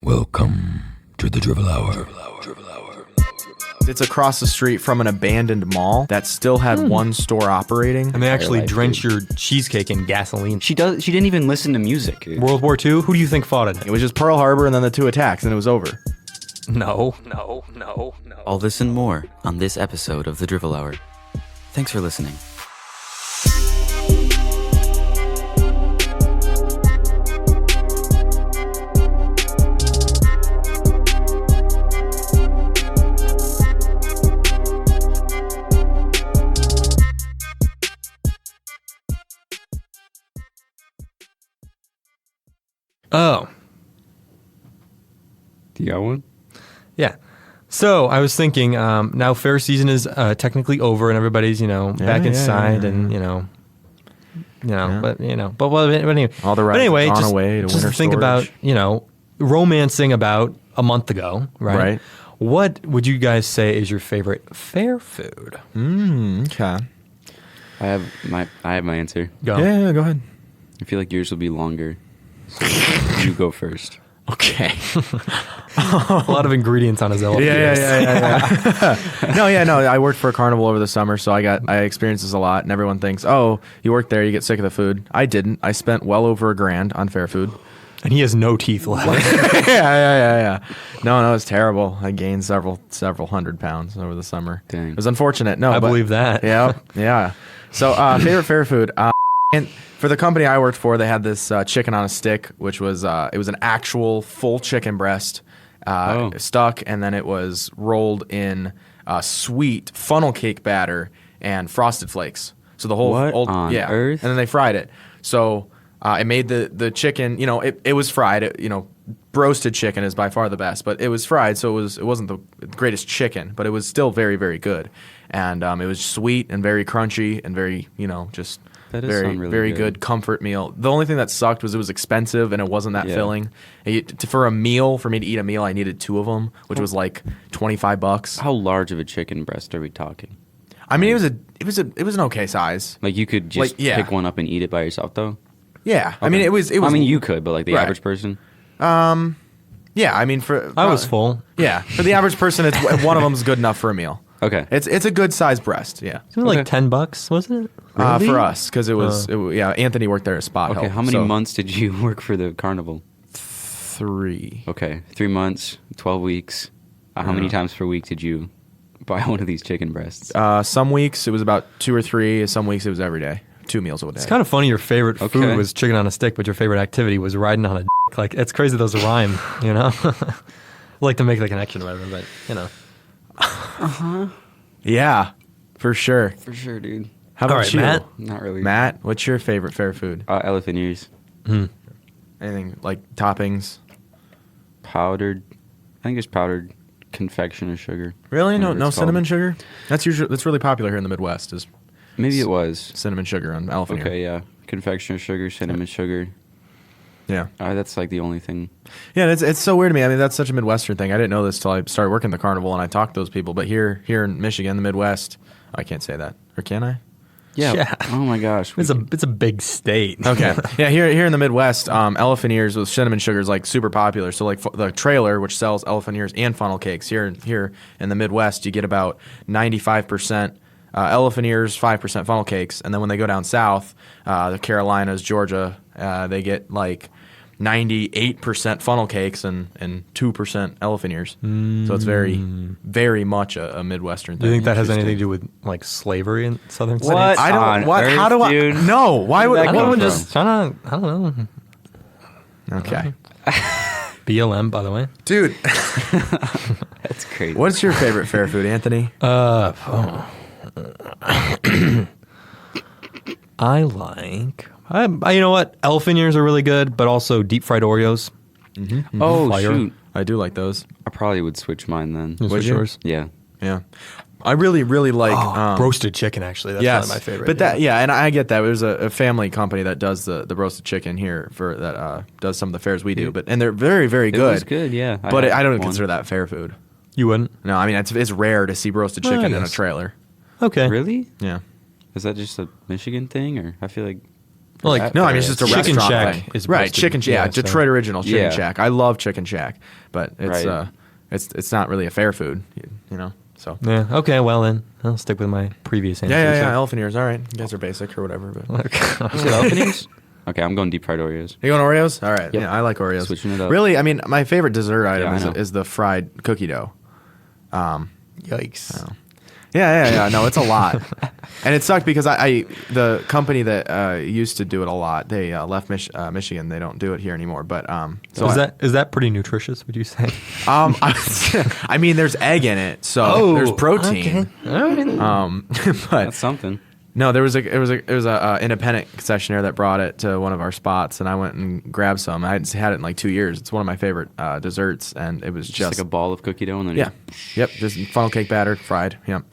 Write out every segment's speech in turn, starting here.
Welcome to the Drivel Hour. It's across the street from an abandoned mall that still had one store operating. And they actually drench your cheesecake in gasoline. She didn't even listen to music. World War II? Who do you think fought in it? It was just Pearl Harbor and then the two attacks, and it was over. No. All this and more on this episode of the Drivel Hour. Thanks for listening. Oh. Do you got one? Yeah. So I was thinking, now fair season is technically over and everybody's, back inside and, but anyway. All the rides have gone away to just winter think storage. about, romancing about a month ago, right? Right. What would you guys say is your favorite fair food? Okay. I have my answer. Go. Yeah, go ahead. I feel like yours will be longer. So you go first. Okay. A lot of ingredients on his elephant. Yeah. No. I worked for a carnival over the summer, so I experienced this a lot, and everyone thinks, oh, you work there, you get sick of the food. I didn't. I spent well over $1,000 on fair food. And he has no teeth left. Yeah. No, it's terrible. I gained several hundred pounds over the summer. Dang. It was unfortunate. No, I believe that. Yeah. So, favorite fair food. And for the company I worked for, they had this chicken on a stick, which was it was an actual full chicken breast stuck, and then it was rolled in sweet funnel cake batter and frosted flakes. So the whole What on earth? and then they fried it. So it made the chicken. It was fried. Roasted chicken is by far the best, but it was fried, so it wasn't the greatest chicken, but it was still very, very good, and it was sweet and very crunchy and very just. That does Very, sound really very good. good comfort meal. The only thing that sucked was it was expensive and it wasn't that filling. For me to eat a meal, I needed 2 of them, which was like $25. How large of a chicken breast are we talking? I mean, it was an okay size. Like you could just pick one up and eat it by yourself, though. Yeah, Okay. I mean it was. I mean, you could, but like the Right. average person. Yeah, I mean I was full. Yeah, for the average person, it's one of them is good enough for a meal. Okay. It's a good sized breast. Yeah, It was like $10, wasn't it? for us because it was. Anthony worked there at Spot Okay. Help. How many so months did you work for the carnival? 3. Okay, 3 months, 12 weeks. How many times per week did you buy one of these chicken breasts? Some weeks it was about 2 or 3. Some weeks it was every day, 2 meals a day. It's kind of funny your favorite food Okay. was chicken on a stick, but your favorite activity was riding on a dick. Like, it's crazy those rhyme, I like to make the connection or whatever, but, Yeah, for sure. For sure, dude. How about All right, you, Matt? Not really. Matt, what's your favorite fair food? Elephant ears. Anything like toppings? Powdered. I think it's powdered confectioner sugar. Really? Whatever No it's cinnamon called. sugar? That's really popular here in the Midwest. Is Maybe it was. cinnamon sugar on elephant ear. Okay, yeah. Confectioner sugar, cinnamon sugar. Yeah. That's like the only thing. Yeah, it's so weird to me. I mean, that's such a Midwestern thing. I didn't know this till I started working the carnival and I talked to those people. But here in Michigan, the Midwest, I can't say that, or can I? Yeah. Oh my gosh. it's a big state. Okay. Yeah, here in the Midwest, elephant ears with cinnamon sugar is like super popular. So like the trailer, which sells elephant ears and funnel cakes, here in the Midwest, you get about 95% elephant ears, 5% funnel cakes, and then when they go down south, the Carolinas, Georgia, they get like 98% funnel cakes and 2% elephant ears. So it's very, very much a Midwestern thing. Do you think that has anything to do with, like, slavery in southern states? What? I don't. on What? How earth, do I? dude? No. Why would? Where'd that I come don't know, from? just trying to, I don't know. Okay, BLM, by the way. dude. That's crazy. What's your favorite fair food, Anthony? I like, you know what? Elephant ears are really good, but also deep fried Oreos. Oh, Fire. shoot. I do like those. I probably would switch mine then. What's Would you? yours? Yeah. Yeah, I really like Roasted chicken, actually. That's yes, one of my favorite. But and I get that. There's a family company that does the roasted chicken here for that does some of the fairs we do, and they're very, very It good. was good, yeah. But had I don't one. consider that fair food. You wouldn't? No, I mean it's rare to see roasted Well, I chicken in a guess. trailer. Okay. Really? Yeah. Is that just a Michigan thing, or I feel like Well, like No, I mean it's just a Chicken restaurant Shack thing. is right. supposed to- Chicken, yeah, so- Detroit original Chicken Yeah. Shack. I love Chicken Shack, but it's Right. it's not really a fair food, you know. So Yeah. Okay. Well, then I'll stick with my previous answer. yeah. Elephant ears. All right, you guys are basic or whatever. But You said elephant ears? Okay, I'm going deep fried Oreos. you going Oreos? All right. Yep. Yeah, I like Oreos. Switching it up. Really, I mean, my favorite dessert item I know. is the fried cookie dough. Yikes. Yeah. No, it's a lot, and it sucked because I the company that used to do it a lot. They left Michigan. They don't do it here anymore. But so Is that pretty nutritious? Would you say? I mean, there's egg in it, so there's protein. But That's something. no, there was a independent concessionaire that brought it to one of our spots, and I went and grabbed some. I hadn't had it in like 2 years. It's one of my favorite desserts, and it was Just like a ball of cookie dough and then yeah, yep, just funnel cake batter, fried. Yep,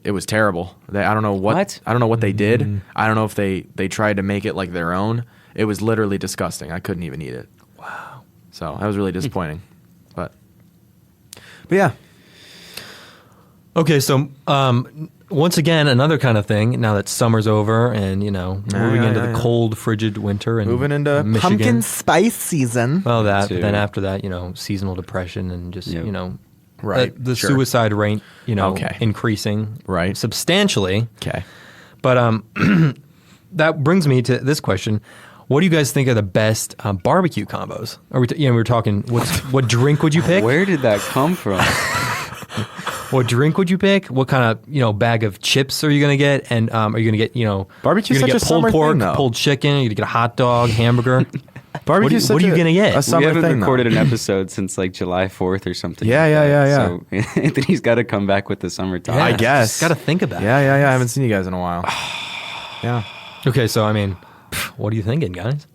it was terrible. I don't know What? I don't know what they did. I don't know if they tried to make it like their own. It was literally disgusting. I couldn't even eat it. Wow. So that was really disappointing. but yeah. Okay, so once again, another kind of thing. Now that summer's over, and moving into the cold, frigid winter, and Moving into Michigan. pumpkin spice season. Well, that. Too. Then after that, seasonal depression, and just Yep. Right, the sure. suicide rate, Okay. increasing Right. substantially. Okay. But that brings me to this question: what do you guys think are the best barbecue combos? Are we? We were talking. What drink would you pick? Where did that come from? What drink would you pick? What kind of bag of chips are you gonna get? And are you gonna get Barbecue's you're gonna such get a pulled summer pork, thing, though. pulled chicken? You're gonna get a hot dog, hamburger. Barbecue's what are you gonna get? A We summer haven't thing, recorded though. an episode since like July 4th or something. Yeah, like yeah, that. yeah, So Anthony's got to come back with the summertime. I guess. Got to think about Yeah, it. yeah. I haven't seen you guys in a while. Yeah. Okay, so I mean, what are you thinking, guys?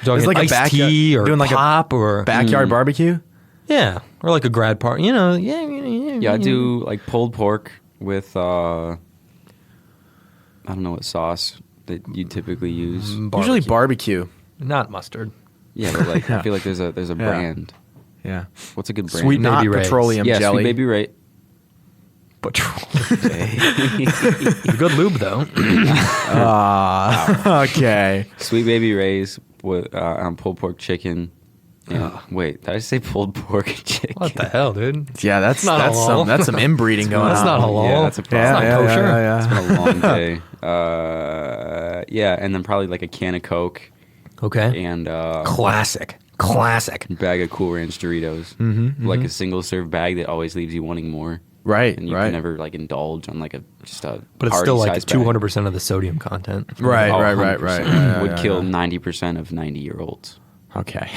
Talking like a iced backyard- tea or doing like a pop or Backyard barbecue? yeah, or like a grad party. Yeah, I do like pulled pork with I don't know what sauce that you typically use. Usually barbecue. not mustard. Yeah, but like I feel like there's a brand. Yeah. What's a good brand? Sweet Not Baby Ray's. petroleum yeah, jelly. Sweet Baby Ray. Good lube though. Okay. Sweet Baby Ray's with on pulled pork chicken. And, wait, did I say pulled pork chicken? What the hell, dude? Yeah, that's not halal. that's some inbreeding going That's on. not halal. Yeah, that's a It's not Yeah, kosher. yeah. It's been a long day. Yeah, and then probably like a can of Coke Okay. and Classic. bag of Cool Ranch Doritos. Like a single serve bag that always leaves you wanting more. Right, And you right. can never like indulge on like just a But it's still like party-sized bag. 200% of the sodium content. Right, Oh, right. 100%. Yeah, Would yeah, kill yeah. 90% of 90-year-olds. Okay.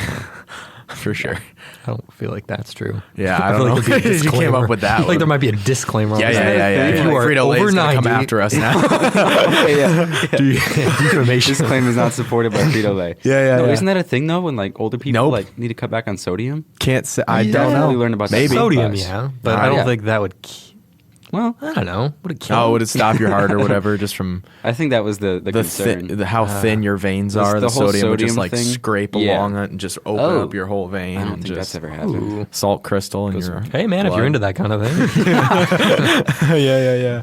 For sure. I don't feel like that's true. Yeah, I feel don't know. like there'd be a You came disclaimer. up with that Like one. there might be a disclaimer. on Yeah, this. yeah. If you Like are Frito-Lay's over gonna 90, come after us now. defamation. This claim is not supported by Frito-Lay. Yeah, No, yeah. isn't that a thing though? When like older people Nope. like need to cut back on sodium? Can't say. I You don't definitely know. learned about that Maybe. from Sodium, us. yeah, but I don't yeah. think that would. Well, I don't know. Would it kill? Oh, would it stop your heart or whatever just from I think that was the concern. how thin your veins This- are? the The whole sodium would just sodium like thing? scrape Yeah. along it and just open Oh. up your whole vein. I don't and think just that's ever happened. salt crystal in Goes- your. Hey man, if you're blood. into that kind of thing, Yeah.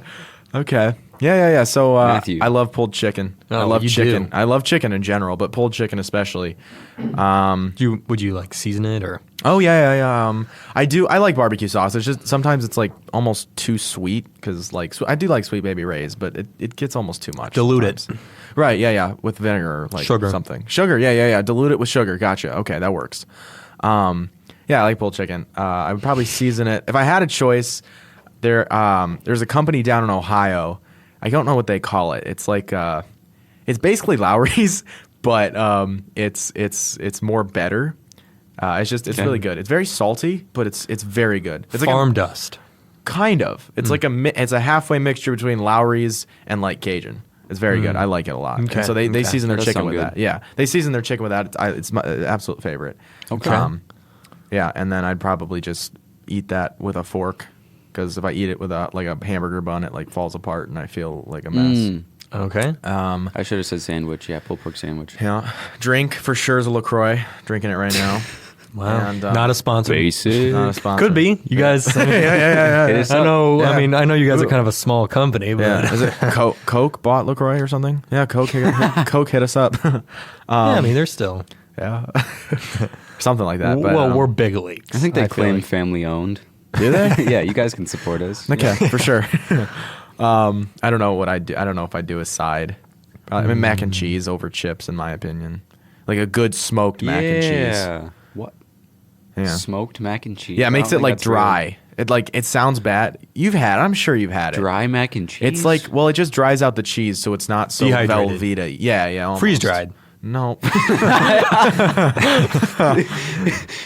Okay. Yeah. So Matthew. I love pulled chicken. I Oh, love you chicken. do. I love chicken in general, but pulled chicken especially. would you like season it or? Oh yeah. I do. I like barbecue sauce. It's just sometimes it's like almost too sweet because like I do like Sweet Baby Ray's, but it gets almost too much. Dilute it. sometimes. Right. Yeah. With vinegar or like Sugar. something. Sugar. Yeah. Dilute it with sugar. Gotcha. Okay, that works. Yeah, I like pulled chicken. I would probably season it if I had a choice. There's a company down in Ohio. I don't know what they call it. It's like it's basically Lowry's, but it's more better. It's Okay. really good. It's very salty, but it's very good. It's Farm like dust. kind of. It's like it's a halfway mixture between Lowry's and like Cajun. It's very good. I like it a lot. Okay. And so they season their That does chicken sound with good. that. Yeah, they season their chicken with that. It's my absolute favorite. Okay. Yeah, and then I'd probably just eat that with a fork because if I eat it with a hamburger bun, it like falls apart and I feel like a mess. Okay. I should have said sandwich. Yeah, pulled pork sandwich. Yeah, drink for sure is a LaCroix. Drinking it right now. Wow. And, Not a sponsor. Basic. not a sponsor. Could be. You guys. Yeah. It is I know. Yeah. I know you guys are kind of a small company, but Yeah. Is it Coke bought LaCroix or something? Yeah, Coke hit us up. yeah, I mean, they're still. Yeah. Something like that. But, Well, we're big leagues. I think they feel claim like. family owned. do they? Yeah, you guys can support us. Okay, for sure. I don't know what I do. I don't know if I do a side. I mean, mac and cheese over chips, in my opinion. Like a good smoked mac and cheese. Yeah. What? Yeah. Smoked mac and cheese. Yeah, it I makes don't it think like that's real. dry. It sounds bad. I'm sure you've had it. Dry mac and cheese. It's like, well, it just dries out the cheese, so it's not so Dehydrated. Velveeta. Yeah, almost. Freeze dried. No.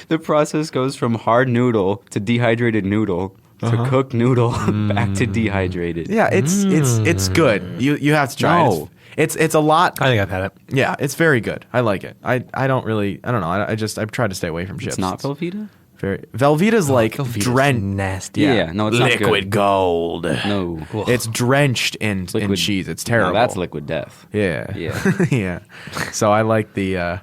the process goes from hard noodle to dehydrated noodle to cooked noodle back to dehydrated. Yeah, it's good. You have to try it. No. It's a lot. I think I've had it. Yeah, it's very good. I like it. I don't know. I've tried to stay away from chips. It's not Velveeta? Very Velveeta's like Velveeta's drenched. nasty. Yeah, no, it's not liquid good. gold. No. It's drenched in Liquid- cheese. It's No, terrible. that's liquid death. Yeah. Yeah. Yeah. So I like the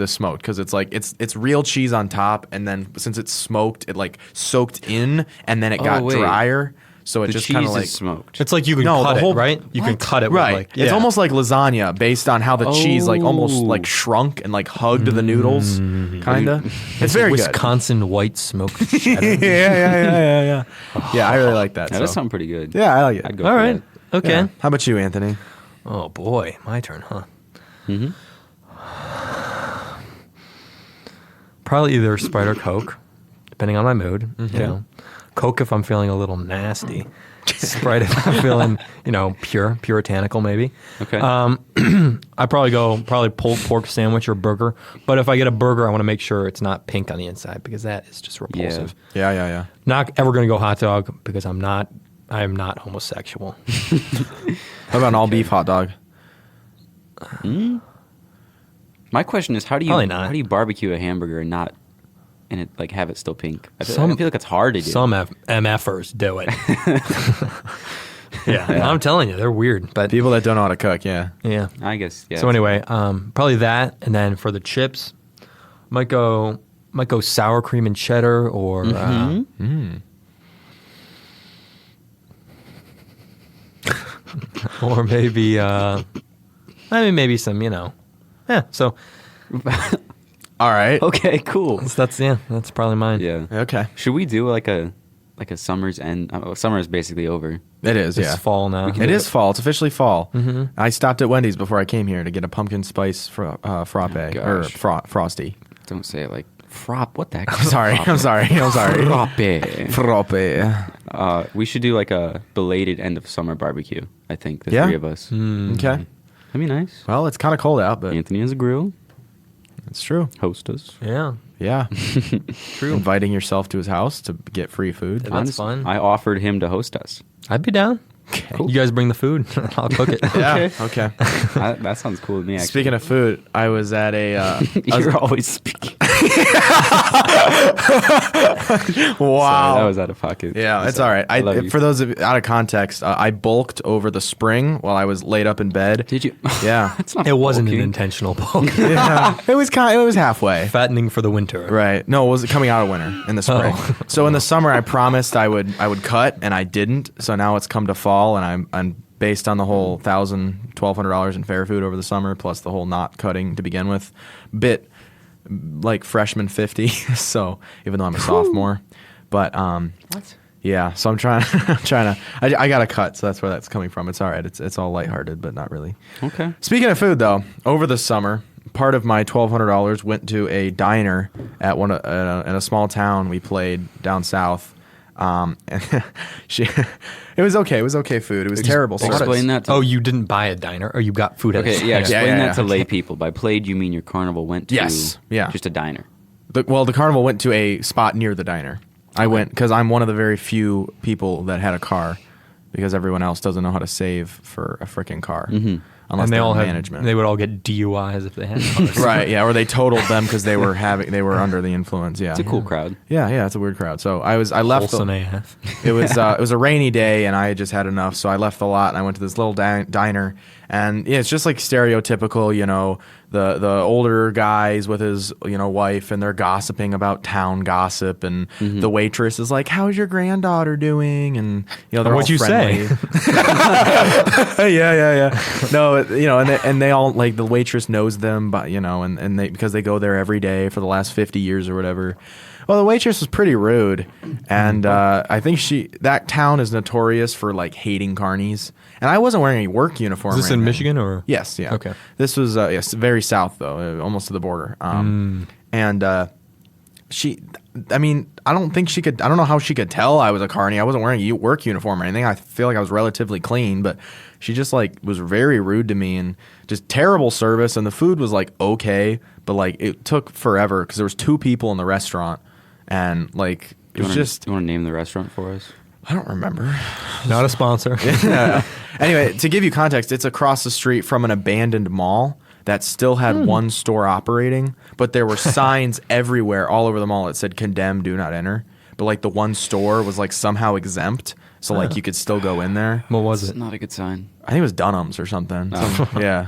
smoked because it's like it's real cheese on top, and then since it's smoked, it like soaked in, and then it got wait. drier. So it The just kind cheese of like is smoked. It's like you can No, cut the it, whole- right? You can cut it right. with like It's almost like lasagna based on how the cheese like almost Oh. like shrunk and like hugged the noodles, kind of. It's very good. Wisconsin white smoked cheddar. Yeah. Yeah, I really like that. That so. does sound pretty good. Yeah, I like it. I'd go All for right. that. Okay. Yeah. How about you, Anthony? Oh boy, my turn, huh? Mhm. Probably either Sprite or Coke, depending on my mood. You know, Coke if I'm feeling a little nasty. Sprite if I'm feeling, puritanical maybe. Okay. I probably pulled pork sandwich or burger. But if I get a burger, I want to make sure it's not pink on the inside because that is just repulsive. Yeah. Not ever going to go hot dog because I am not homosexual. How about an all beef hot dog? My question is, how do Probably not. you barbecue a hamburger and not and it like have it still pink? I feel Some- like it's hard to do. Some MFers do it. Yeah, I'm telling you, they're weird. But People that don't know how to cook, yeah. yeah. I guess. Yeah. So anyway, probably that, and then for the chips, might go sour cream and cheddar, or or maybe maybe some yeah. So All right. Okay. Cool. that's probably mine. Yeah. Okay. Should we do like a summer's end? Summer is basically over. It is, It's yeah. fall now. It is fall. It's officially fall. Mm-hmm. I stopped at Wendy's before I came here to get a pumpkin spice frappe or gosh. frosty. Don't say it like frop. What the heck? I'm sorry. Frappe. We should do like a belated end of summer barbecue. I think the Yeah? three of us. Okay. That'd be nice. Well, it's kind of cold out, but Anthony has a grill. it's true. Host us. Yeah. Yeah. True. Inviting yourself to his house to get free food. That's Honest- fun. I offered him to host us. I'd be down. Okay. You guys bring the food. I'll cook it. Yeah. Okay. That sounds cool to me. Actually. Speaking of food, I was at a. you're always speaking. Wow. Sorry, that was out of pocket. Yeah, I'm it's sorry. all right. I love you. For those of out of context, I bulked over the spring while I was laid up in bed. Did you? Yeah. That's not It wasn't an bulking. intentional bulk. Yeah. It was halfway. Fattening for the winter. Right. No, it was coming out of winter in the spring. So in the summer, I promised I would cut, and I didn't. So now it's come to fall, and I'm based on the whole $1,200 in fair food over the summer, plus the whole not cutting to begin with, bit like freshman 50. So even though I'm a sophomore, but What? yeah. So I'm trying to. I got to cut. So that's where that's coming from. It's all right. It's all lighthearted, but not really. Okay. Speaking of food, though, over the summer, part of my $1,200 went to a diner at in a small town we played down south. And it was okay. It was okay food. It was terrible service. Explain that. To Oh, you didn't buy a diner, or you got food at a Okay, yeah. Explain yeah, that yeah. to lay people. By played, you mean your carnival went to Yes, yeah. just a diner. The carnival went to a spot near the diner. I went because I'm one of the very few people that had a car because everyone else doesn't know how to save for a freaking car. unless And they they're all in had management. They would all get DUIs if they had cars. Right, yeah, or they totaled them because they were under the influence. Yeah, It's a cool crowd. Yeah, it's a weird crowd. So I left. Wholesome AF. It was a rainy day, and I had just had enough. So I left the lot, and I went to this little diner, and yeah, it's just like stereotypical, the older guys with his wife, and they're gossiping about town gossip, and the waitress is like, "How's your granddaughter doing?" And they're all What'd you friendly. say? Yeah. No, and they all like the waitress knows them, but and they because they go there every day for the last 50 years or whatever. Well, the waitress was pretty rude, and I think that town is notorious for like hating carnies. And I wasn't wearing any work uniform. Is this or in anything. Michigan or? Yes, yeah. Okay. This was yes, very south though, almost to the border. And I don't think she could. I don't know how she could tell I was a carny. I wasn't wearing a work uniform or anything. I feel like I was relatively clean, but she just like was very rude to me and just terrible service. And the food was like okay, but like it took forever because there was 2 people in the restaurant, and like it was just. Do you want to name the restaurant for us? I don't remember. Not a sponsor. Yeah. Anyway, to give you context, it's across the street from an abandoned mall that still had one store operating, but there were signs everywhere all over the mall that said "Condemned, do not enter." But like the one store was like somehow exempt, so like you could still go in there. What was It's it? not a good sign. I think it was Dunham's or something. Yeah.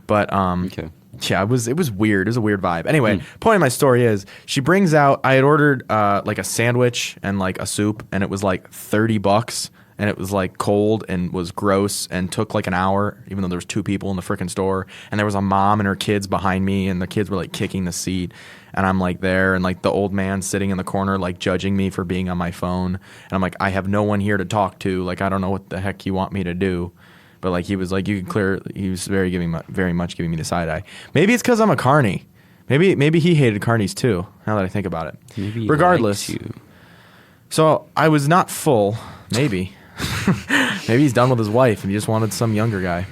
But Okay. yeah, it was weird. It was a weird vibe. Anyway, point of my story is she brings out. I had ordered like a sandwich and like a soup, and it was like $30, and it was like cold and was gross and took like an hour, even though there was 2 people in the freaking store, and there was a mom and her kids behind me, and the kids were like kicking the seat, and I'm like there, and like the old man sitting in the corner like judging me for being on my phone, and I'm like, I have no one here to talk to. Like I don't know what the heck you want me to do. But like he was like, he was very much giving me the side eye. Maybe it's because I'm a carny. Maybe he hated carnies too. Now that I think about it. Maybe he Regardless, likes you. so I was not full. Maybe, maybe he's done with his wife and he just wanted some younger guy.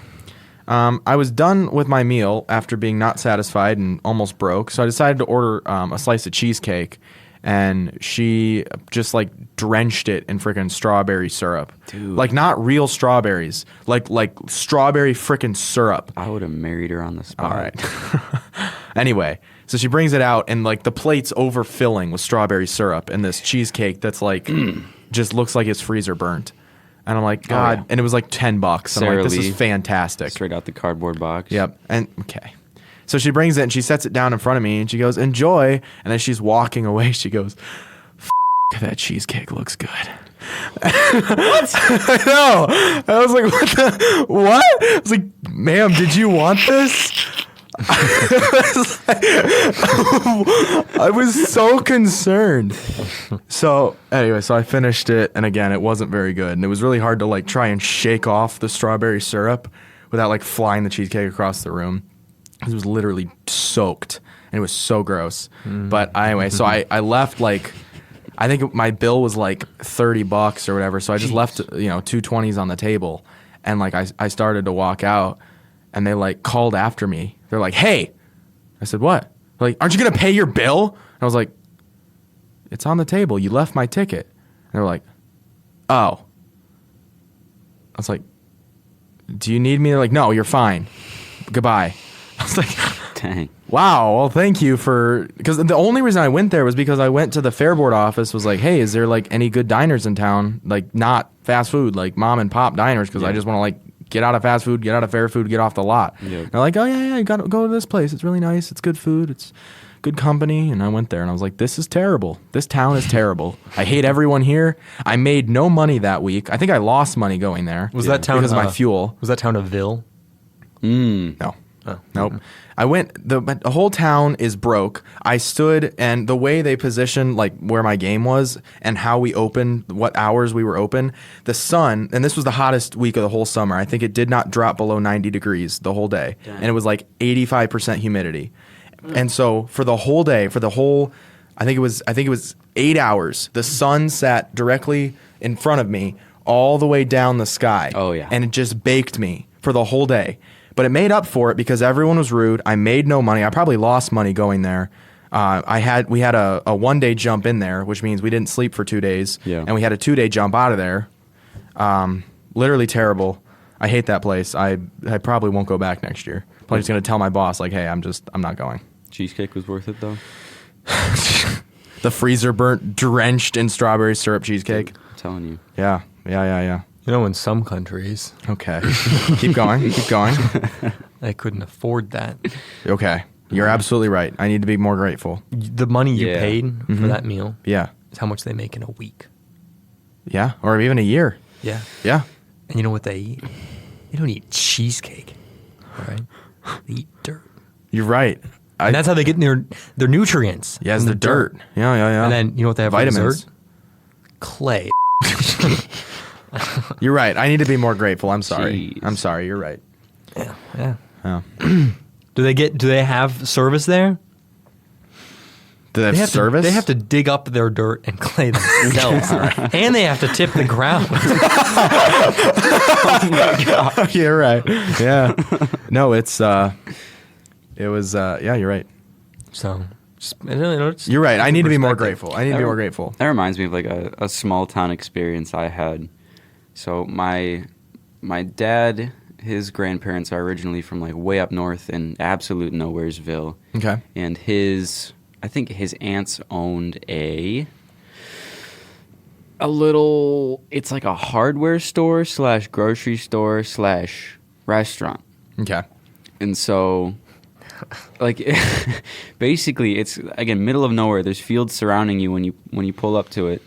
I was done with my meal after being not satisfied and almost broke. So I decided to order a slice of cheesecake. And she just like drenched it in freaking strawberry syrup. Dude. Like not real strawberries, like strawberry freaking syrup. I would have married her on the spot. All right. Anyway, so she brings it out and like the plate's overfilling with strawberry syrup and this cheesecake that's like just looks like it's freezer burnt. And I'm like, God. yeah. And it was like $10. I'm Sara like, this Lee. is fantastic. Straight out the cardboard box. Yep. And okay. So she brings it and she sets it down in front of me and she goes, enjoy. And as she's walking away, she goes, that cheesecake looks good. What? I know. I was like, what? I was like, ma'am, did you want this? I was so concerned. So anyway, so I finished it. And again, it wasn't very good. And it was really hard to like try and shake off the strawberry syrup without like flying the cheesecake across the room. It was literally soaked, and it was so gross. But anyway, so I left like, I think my bill was like $30 or whatever. So I just left, 220s on the table, and like I started to walk out, and they like called after me. They're like, "Hey," I said, "What?" They're like, "Aren't you gonna pay your bill?" And I was like, "It's on the table. You left my ticket." And they were like, "Oh." I was like, "Do you need me?" They're like, "No, you're fine. Goodbye." I was like, Dang. wow, well, thank you because the only reason I went there was because I went to the Fair Board office, was like, hey, is there like any good diners in town? Like not fast food, like mom and pop diners, because I just want to like get out of fast food, get out of fair food, get off the lot. Yep. They're like, oh yeah, you got to go to this place. It's really nice. It's good food. It's good company. And I went there and I was like, this is terrible. This town is terrible. I hate everyone here. I made no money that week. I think I lost money going there. Was that town because of my fuel? Was that town a Ville? No. Oh. Nope. I went, the whole town is broke. I stood, and the way they positioned, like where my game was and how we opened, what hours we were open, the sun, and this was the hottest week of the whole summer. I think it did not drop below 90 degrees the whole day. Damn. And it was like 85% humidity. And so for the whole day, I think it was 8 hours, the sun sat directly in front of me all the way down the sky. Oh, yeah. And it just baked me for the whole day. But it made up for it because everyone was rude. I made no money. I probably lost money going there. We had a 1 day jump in there, which means we didn't sleep for 2 days. Yeah. And we had a 2 day jump out of there. Literally terrible. I hate that place. I probably won't go back next year. Probably just gonna tell my boss like, hey, I'm not going. Cheesecake was worth it though. The freezer burnt, drenched in strawberry syrup cheesecake. I'm telling you. Yeah. You know, in some countries, Okay. Keep going. they couldn't afford that. Okay. You're absolutely right. I need to be more grateful. The money you Yeah. paid for that meal Yeah. is how much they make in a week. Yeah. Or even a year. Yeah. Yeah. And you know what they eat? They don't eat cheesecake, all right? They eat dirt. You're right. And that's how they get their nutrients. Yes, from the dirt. Yeah. And then you know what they have Vitamins. for dessert? Clay. You're right. I need to be more grateful. I'm sorry. Jeez. I'm sorry. You're right. Yeah. Yeah. Do they have service there? Do they have service? They have to dig up their dirt and clay themselves. And they have to tip the ground. You're right. Yeah. No, it's yeah, you're right. So, it's You're right. I need to be more perspective. grateful. I need to be more grateful. That reminds me of like a small town experience I had. So my dad, his grandparents are originally from like way up north in absolute nowheresville. Okay. And I think his aunts owned a little, it's like a hardware store / grocery store / restaurant. Okay. And so, like, basically, it's again middle of nowhere. There's fields surrounding you when you pull up to it,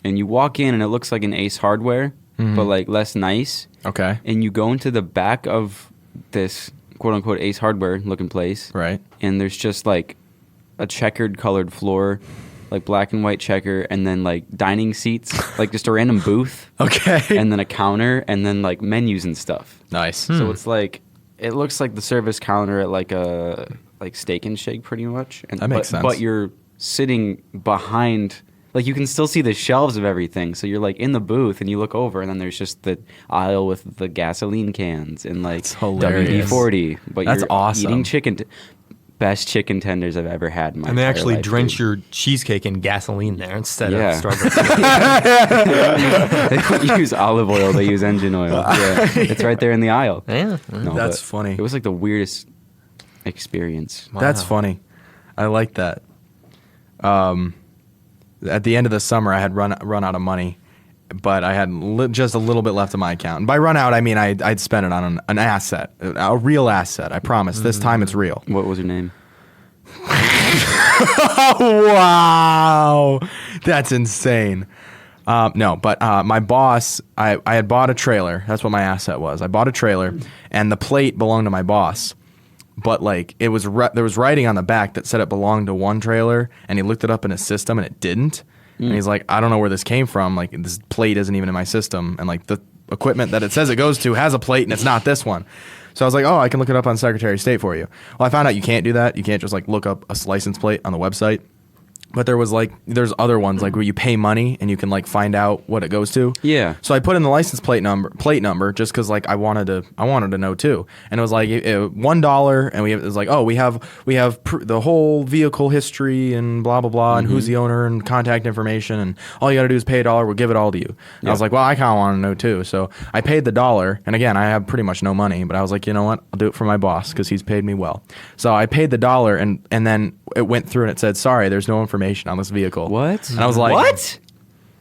and you walk in, and it looks like an Ace Hardware, but like less nice. Okay. And you go into the back of this quote unquote Ace Hardware looking place, Right. and there's just like a checkered colored floor, like black and white checker, and then like dining seats, like just a random booth, Okay. and then a counter, and then like menus and stuff. Nice. So it's like, it looks like the service counter at like a Steak and Shake pretty much. And, That makes sense. But you're sitting behind, like you can still see the shelves of everything. So you're like in the booth and you look over and then there's just the aisle with the gasoline cans and like That's hilarious. WD-40. But That's you're awesome. eating chicken. Best chicken tenders I've ever had in my And they entire actually life, drench dude. your cheesecake in gasoline there instead Yeah. of strawberry. They don't use olive oil, they use engine oil. Yeah. It's right there in the aisle. Yeah. No, That's but funny. It was like the weirdest experience. That's funny. I like that. At the end of the summer, I had run out of money, but I had just a little bit left in my account. And by run out, I mean I'd spent it on an asset, a real asset. I promise. This time it's real. What was her name? Wow, that's insane. No, but my boss, I had bought a trailer. That's what my asset was. I bought a trailer, and the plate belonged to my boss. But like it was, there was writing on the back that said it belonged to one trailer, and he looked it up in his system, and it didn't. And he's like, I don't know where this came from. Like this plate isn't even in my system, and like the equipment that it says it goes to has a plate, and it's not this one. So I was like, oh, I can look it up on Secretary of State for you. Well, I found out you can't do that. You can't just like look up a license plate on the website. But there's other ones like where you pay money and you can like find out what it goes to. Yeah. So I put in the license plate number just because like I wanted to know too. And it was like $1, and it was like, oh, we have the whole vehicle history and blah blah blah, and who's the owner and contact information, and all you got to do is pay $1. We'll give it all to you. And I was like, well, I kind of want to know too. So I paid the $1, and again, I have pretty much no money, but I was like, you know what, I'll do it for my boss because he's paid me well. So I paid the $1, and then it went through and it said, sorry, there's no information on this vehicle. What? And I was like, what?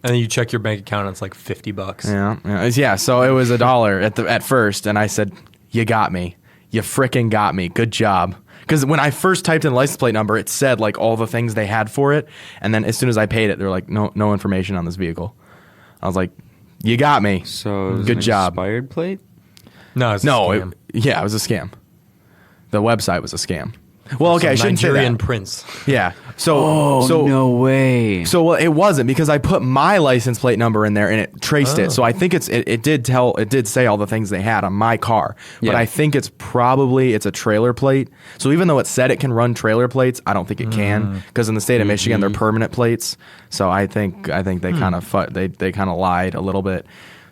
And then you check your bank account and it's like $50. Yeah. So it was $1 at first, and I said, "You got me. You fricking got me. Good job." Because when I first typed in the license plate number, it said like all the things they had for it, and then as soon as I paid it, they're like, "No information on this vehicle." I was like, "You got me. So it was good an job." Expired plate? No, it's No, a scam. it was a scam. The website was a scam. Well, okay, I Some shouldn't say Nigerian that. prince. Yeah. So no way. So well, it wasn't because I put my license plate number in there and it traced it. So I think it did say all the things they had on my car. But Yeah. I think it's a trailer plate. So even though it said it can run trailer plates, I don't think it can because in the state of Michigan they're permanent plates. So I think they kind of they kind of lied a little bit.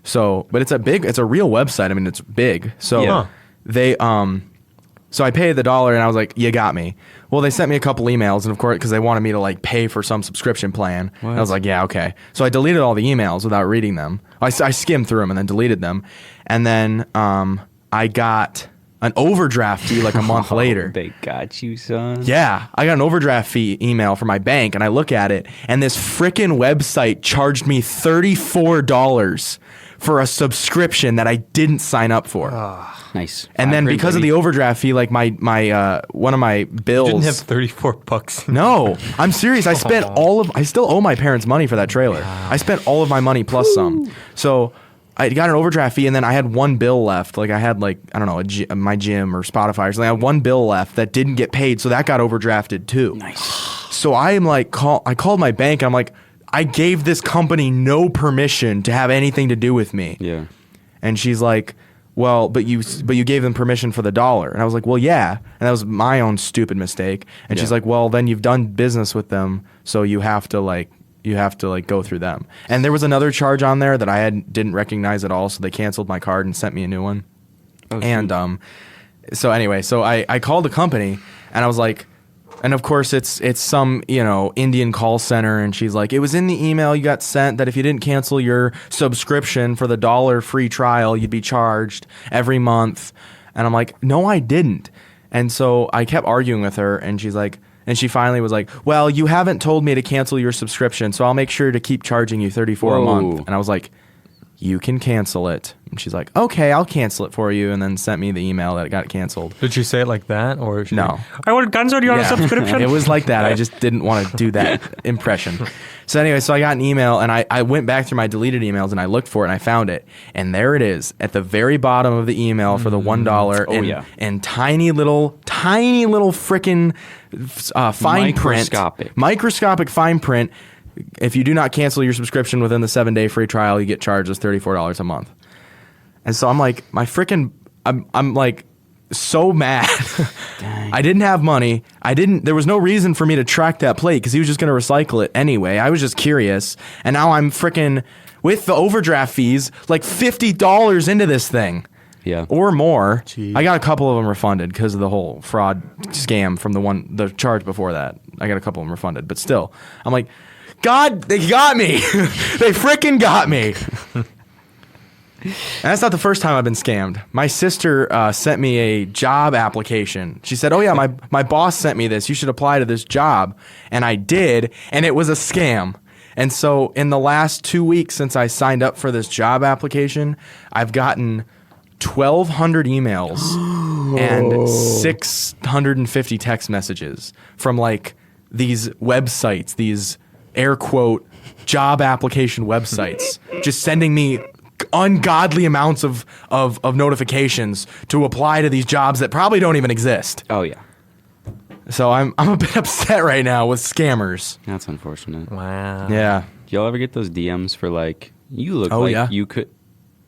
So, but it's a real website. I mean, it's big. So Yeah. they So I paid the $1 and I was like, you got me. Well, they sent me a couple emails, and of course, because they wanted me to like pay for some subscription plan. And I was like, yeah, okay. So I deleted all the emails without reading them. I skimmed through them and then deleted them. And then I got an overdraft fee like a month later. They got you, son. Yeah, I got an overdraft fee email from my bank, and I look at it, and this freaking website charged me $34 for a subscription that I didn't sign up for. Nice. And then because of the overdraft fee, like my one of my bills. You didn't have $34. No, I'm serious. I spent I still owe my parents money for that trailer. I spent all of my money plus some. So I got an overdraft fee, and then I had one bill left. Like I had like, I don't know, my gym or Spotify or something. I had one bill left that didn't get paid. So that got overdrafted too. Nice. So I am like, I called my bank. I'm like, I gave this company no permission to have anything to do with me. Yeah. And she's like, well, but you gave them permission for the $1. And I was like, well, yeah. And that was my own stupid mistake. And she's like, well, then you've done business with them, so you have to go through them. And there was another charge on there that I didn't recognize at all, so they canceled my card and sent me a new one. Oh, and so anyway, so I called the company, and I was like, and of course it's some, Indian call center, and she's like, it was in the email you got sent that if you didn't cancel your subscription for the $1 free trial, you'd be charged every month. And I'm like, no, I didn't. And so I kept arguing with her, and she's like, and she finally was like, well, you haven't told me to cancel your subscription, so I'll make sure to keep charging you $34 a month. And I was like, you can cancel it. And she's like, okay, I'll cancel it for you, and then sent me the email that it got canceled. Did she say it like that? Or No. I will cancel your subscription. It was like that. I just didn't want to do that impression. So anyway, so I got an email, and I went back through my deleted emails, and I looked for it, and I found it. And there it is at the very bottom of the email for the $1 and tiny little freaking fine print. Microscopic fine print. If you do not cancel your subscription within the 7-day free trial, you get charged as $34 a month. And so I'm like, I'm like so mad. I didn't have money. There was no reason for me to track that plate because he was just going to recycle it anyway. I was just curious. And now I'm freaking, with the overdraft fees, like $50 into this thing. Yeah. Or more. Jeez. I got a couple of them refunded because of the whole fraud scam from the charge before that. I got a couple of them refunded. But still, I'm like, God, they got me. They freaking got me. And that's not the first time I've been scammed. My sister sent me a job application. She said, oh yeah, my boss sent me this. You should apply to this job. And I did, and it was a scam. And so in the last 2 weeks since I signed up for this job application, I've gotten 1,200 emails and 650 text messages from like these websites, these air quote job application websites, just sending me ungodly amounts of notifications to apply to these jobs that probably don't even exist. Oh yeah. So I'm a bit upset right now with scammers. That's unfortunate. Wow. Yeah. Do y'all ever get those DMs for like, you look you could?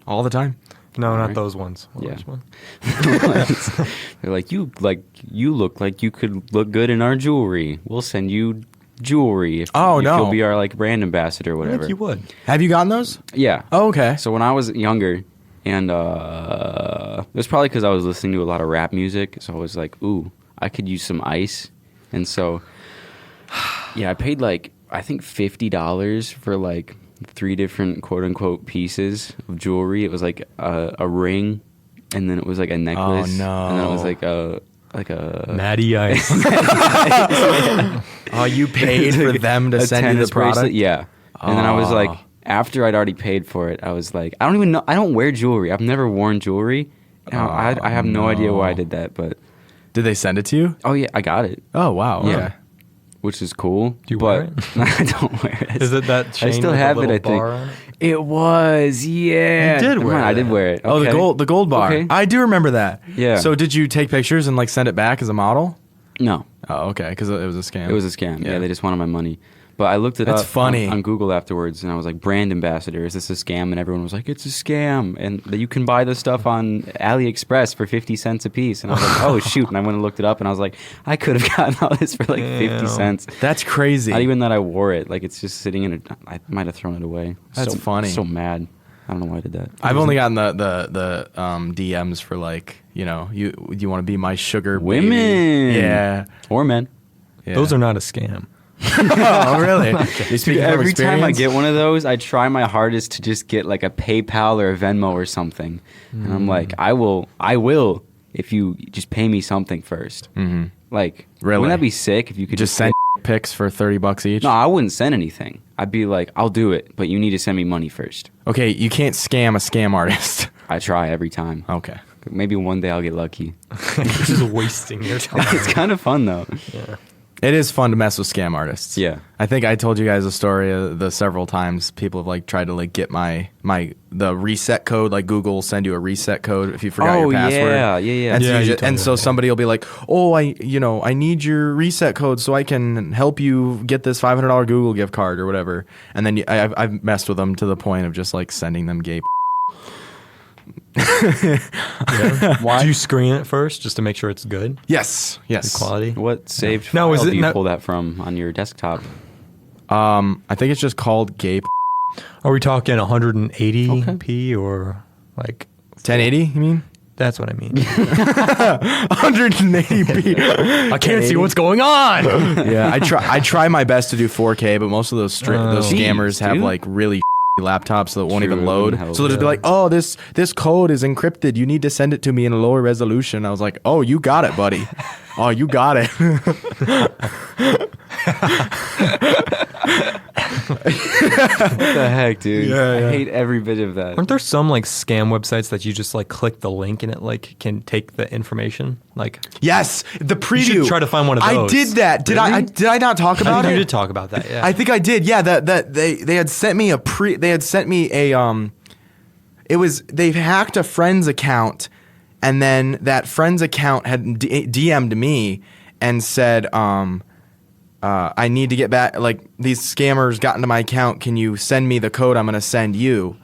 All the time. No, not those ones. Yeah. Which one? They're like, you look like you could look good in our jewelry. We'll send you jewelry if you'll be our like brand ambassador or whatever. I think you would. Have you gotten those? Yeah. Oh, okay. So when I was younger, and it was probably because I was listening to a lot of rap music, so I was like, ooh, I could use some ice. And so, yeah, I paid like, I think $50 for like 3 different quote unquote pieces of jewelry. It was like a ring, and then it was like a necklace. Oh, no. And then it was like a Matty Ice. Oh, you paid for them to send you the product? bracelet. Yeah. And then I was like, after I'd already paid for it, I was like, I don't even know. I don't wear jewelry. I've never worn jewelry. I have no idea why I did that, but. Did they send it to you? Oh, yeah, I got it. Oh, wow. Yeah. Okay. Which is cool. Do you wear it? I don't wear it. Is it that chain I still with have a it, little I think. bar on it? It was, yeah. You did wear I it. did wear it. Oh, Okay. the gold bar. Okay. I do remember that. Yeah. So did you take pictures and like send it back as a model? No, Oh, okay. Because it was a scam. it was a scam. Yeah. Yeah, they just wanted my money. But I looked it That's up funny. On Google afterwards, and I was like, brand ambassador, is this a scam? And everyone was like, it's a scam. And that you can buy this stuff on AliExpress for 50 cents a piece. And I was like, oh, shoot. And I went and looked it up, and I was like, I could have gotten all this for like 50 cents. That's crazy. Not even that I wore it. Like, it's just sitting in I might have thrown it away. That's funny. So mad. I don't know why I did that. I've only gotten the DMs for like, you want to be my sugar baby? Women. Yeah. Or men. Yeah. Those are not a scam. Oh, really? You speak from Every time I experience? get one of those, I try my hardest to just get like a PayPal or a Venmo or something. And I'm like, I will if you just pay me something first. Mm-hmm. Like, Really? wouldn't that be sick if you could Just send pics for $30 each? No, I wouldn't send anything. I'd be like, I'll do it, but you need to send me money first. Okay, you can't scam a scam artist. I try every time. Okay. Maybe one day I'll get lucky. You're just wasting your time. It's kind of fun though. Yeah. It is fun to mess with scam artists. Yeah. I think I told you guys a story the several times people have like tried to like get the reset code, like Google will send you a reset code if you forgot your password. yeah. And, Yeah, so, you told me so that, somebody will be like, "Oh, I need your reset code so I can help you get this $500 Google gift card or whatever." And then I've messed with them to the point of just like sending them gay. Why? Do you screen it first just to make sure it's good? Yes. Quality? What saved No, file is it do you not- pull that from on your desktop? I think it's just called gay. Are we talking 180p or like 1080. You mean? That's what I mean. 180p. I can't see what's going on. Yeah, I try my best to do 4K, but most of those those Jeez, scammers have dude. like really laptops that won't True, even load. hell So they'll just be yeah. like, "Oh, this code is encrypted. You need to send it to me in a lower resolution." I was like, "Oh, you got it, buddy. Oh, you got it." What the heck, dude? Yeah, yeah. I hate every bit of that. Aren't there some like scam websites that you just like click the link and it like can take the information? Like Yes, the preview. should try to find one of I those. did that. Did Really? I did I not talk I about think it? you did talk about that. Yeah. I think I did. Yeah, that they had sent me they've hacked a friend's account, and then that friend's account had DM'd me and said, I need to get back. Like, these scammers got into my account. Can you send me the code I'm going to send you?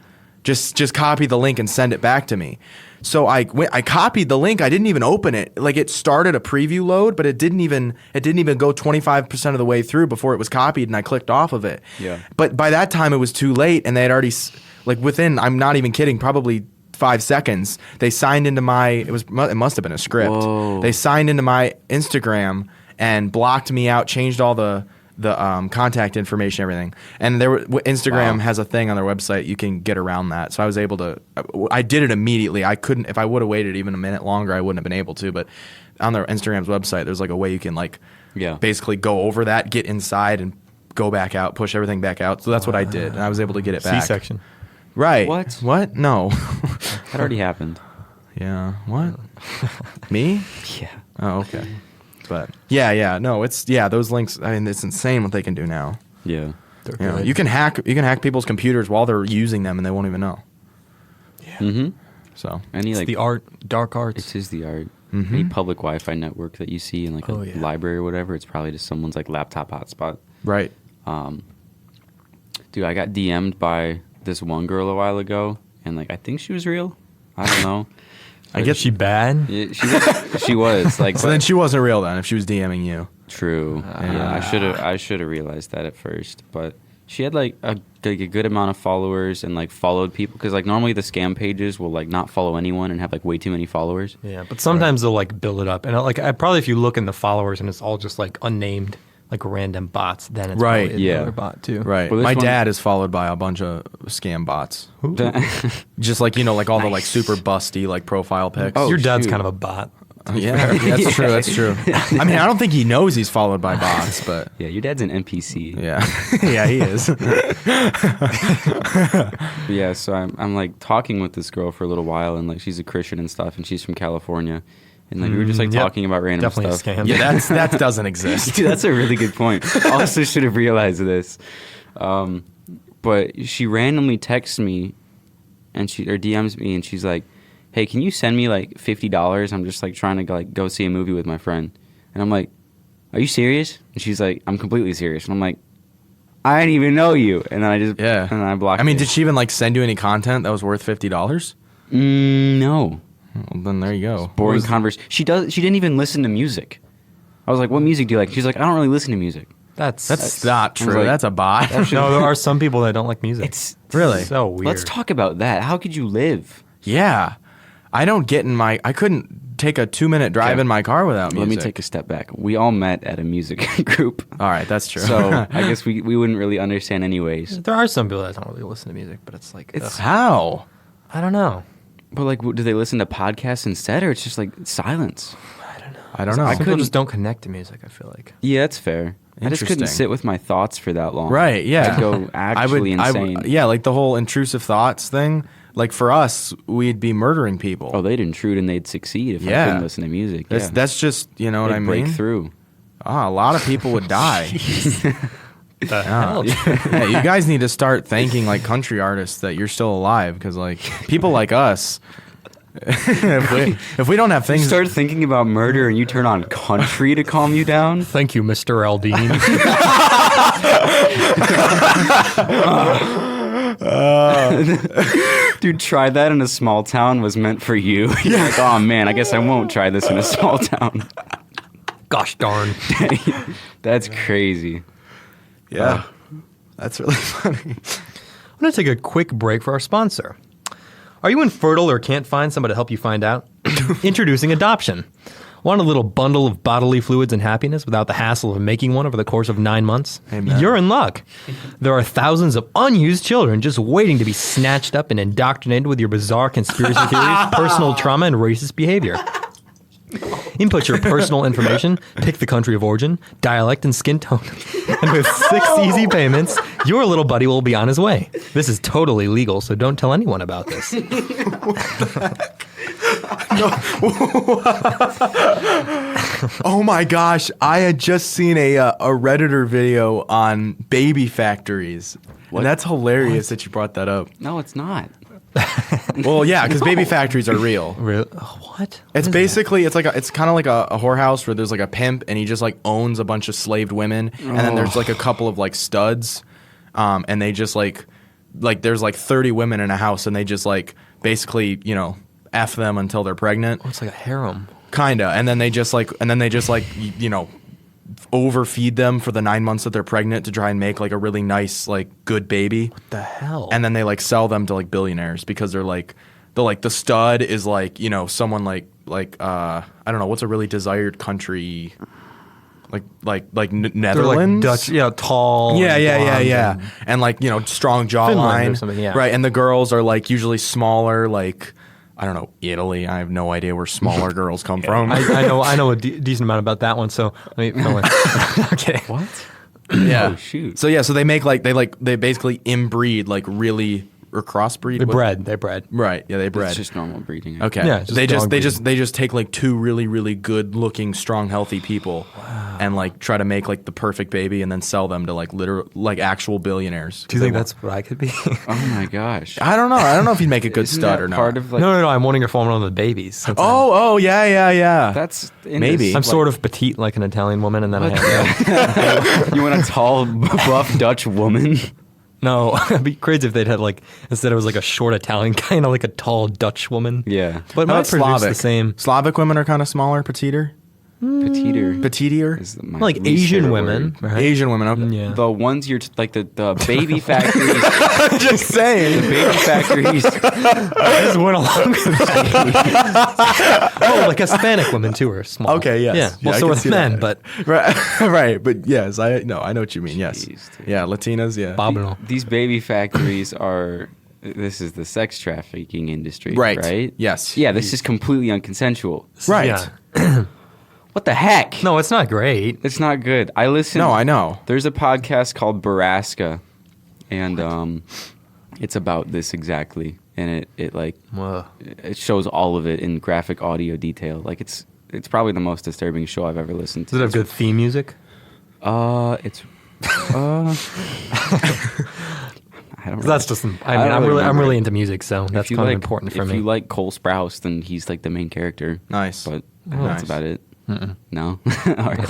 Just copy the link and send it back to me. So I copied the link. I didn't even open it. Like, it started a preview load, but it didn't even go 25% of the way through before it was copied, and I clicked off of it. Yeah. But by that time, it was too late, and they had already, like, within, I'm not even kidding, probably 5 seconds, they signed into it must have been a script. Whoa. They signed into my Instagram and blocked me out, changed all the contact information, everything. And Instagram has a thing on their website you can get around that. So I was able to. I did it immediately. I couldn't, if I would have waited even a minute longer, I wouldn't have been able to. But on their Instagram's website, there's like a way you can like basically go over that, get inside, and go back out, push everything back out. So that's what I did, and I was able to get it back. C-section. Right? What? What? No. That already happened. Yeah. What? Me? Yeah. Oh, okay. But yeah, no, those links. I mean, it's insane what they can do now. Yeah. They're You know, good. you can hack people's computers while they're using them, and they won't even know. Mm-hmm. So Any It's like the art, dark arts. it is the art. Mhm. Any public Wi-Fi network that you see in like a Oh, yeah. library or whatever, it's probably just someone's like laptop hotspot. right. Dude, I got DM'd by this one girl a while ago, and like I think she was real. I don't know. I guess Is she bad? Yeah, she was like. So then she wasn't real then if she was DMing you. True. Yeah, I should have realized that at first, but she had like a good amount of followers and like followed people because like normally the scam pages will like not follow anyone and have like way too many followers. Yeah, but sometimes they'll like build it up, and like probably if you look in the followers and it's all just like unnamed, like random bots, then it's Right, probably yeah. another bot too. Right. Well, this My one- dad is followed by a bunch of scam bots. Just like, like all the like super busty like profile pics. Oh, Your dad's shoot. kind of a bot. Yeah, that's true. That's true. I mean, I don't think he knows he's followed by bots, but Yeah, your dad's an NPC. yeah, yeah, he is. Yeah, so I'm like talking with this girl for a little while, and like she's a Christian and stuff, and she's from California, and like we were just like Yep. talking about random Definitely stuff. a scam. Yeah, that doesn't exist. Dude, that's a really good point. Also, should have realized this. But she randomly texts me, and or DMs me, and she's like, "Hey, can you send me like $50? I'm just like trying to like go see a movie with my friend." And I'm like, "Are you serious?" And she's like, "I'm completely serious." And I'm like, "I didn't even know you." And then I just Yeah. and I blocked. I mean, it. did she even like send you any content that was worth $50? No. Well, then there you go. Boring conversation. She didn't even listen to music. I was like, "What music do you like?" She's like, "I don't really listen to music." That's not true. like- That's a bot. no. There are some people that don't like music. It's Really? so weird. Let's talk about that. How could you live? Yeah. I don't get in my. I couldn't take a 2-minute drive Okay. in my car without music. Let me take a step back. We all met at a music group. All right, that's true. So I guess we wouldn't really understand anyways. There are some people that don't really listen to music, but it's like ugh. how? I don't know. But like, do they listen to podcasts instead, or it's just like silence? I don't know. Some people just don't connect to music. I feel like. Yeah, that's fair. I just couldn't Interesting. sit with my thoughts for that long. Right, yeah. I'd go actually insane. yeah, like the whole intrusive thoughts thing. Like for us, we'd be murdering people. Oh, they'd intrude and they'd succeed if I Yeah. couldn't listen to music. that's, Yeah. that's just, you know what They'd I break mean? through. A lot of people would die. The hell? Yeah, you guys need to start thanking like country artists that you're still alive because like people like us, if we don't have You things, start thinking about murder and you turn on country to calm you down. Thank you, Mr. Aldine. Dude, try that in a small town was meant for you. You're like, oh man, I guess I won't try this in a small town. Gosh darn. That's crazy. yeah, that's really funny. I'm going to take a quick break for our sponsor. Are you infertile or can't find somebody to help you find out? Introducing adoption. Want a little bundle of bodily fluids and happiness without the hassle of making one over the course of 9 months? Amen. You're in luck. There are thousands of unused children just waiting to be snatched up and indoctrinated with your bizarre conspiracy theories, personal trauma, and racist behavior. Input your personal information, pick the country of origin, dialect, and skin tone. And with 6 easy payments, your little buddy will be on his way. This is totally legal, so don't tell anyone about this. Oh my gosh, I had just seen a Redditor video on baby factories. What? And that's hilarious that you brought that up. No, it's not. Well, yeah, because baby factories are real. Really? What? It's basically it's kind of like a whorehouse where there's like a pimp and he just like owns a bunch of slaved women and then there's like a couple of like studs, and they just like there's like 30 women in a house and they just like basically F them until they're pregnant. Oh, it's like a harem. Kinda, and then they just like overfeed them for the 9 months that they're pregnant to try and make like a really nice like good baby. What the hell? And then they like sell them to like billionaires because they're like the stud is like someone like I don't know what's a really desired country like Netherlands. They're like Dutch, tall. Yeah, and yeah, blonde yeah. And like strong Finland or jawline, something, yeah. right? And the girls are like usually smaller, like I don't know, Italy. I have no idea where smaller girls come from. I know a decent amount about that one, so let me fill in. Okay. What? Yeah. Oh, shoot. So they make they basically inbreed like really or crossbreed. They bred. Right. Yeah, they bred. It's just normal breeding. Okay. Yeah, just they dog just take like 2 really really good looking strong healthy people and like try to make like the perfect baby and then sell them to like actual billionaires. Do you think that's what I could be? Oh my gosh. I don't know. I don't know if he'd make a good Isn't stud that or not. part of like No. I'm wondering if I'm one of the babies. since Oh, yeah. that's in Maybe. this, I'm like- sort of petite like an Italian woman, and then I have You want a tall, buff Dutch woman? no. It'd be crazy if they'd had like instead it was like a short Italian kind of like a tall Dutch woman. Yeah. But How my about produce Slavic? the same. Slavic women are kind of smaller, petiter. Petiter. Petitier. Is my Like least Asian favorite women, word. right? Asian women. Okay. Yeah. The ones you're like the baby factories. I'm just saying. Baby factories. I just went along with that. Oh, like Hispanic women too are small. Okay, yes. Yeah. Well, I so can are see men, that. but right. But yes, I know what you mean. Yes. Jeez, dude. Yeah, Latinas. Yeah. Bob These baby factories are. This is the sex trafficking industry, Right. Right. Yes. Yeah. This is completely unconsensual. Right. Yeah. What the heck? No, it's not great. It's not good. I listen. No, I know. There's a podcast called Baraska, and it's about this exactly, and it like Whoa. it shows all of it in graphic audio detail. Like it's probably the most disturbing show I've ever listened to. Does it have good theme music? It's I don't. That's just. I mean, don't I'm remember. really into music, so that's If you kind of like- important for if me. you like Cole Sprouse, then he's like the main character. Nice. But Nice. that's about it. No. All right.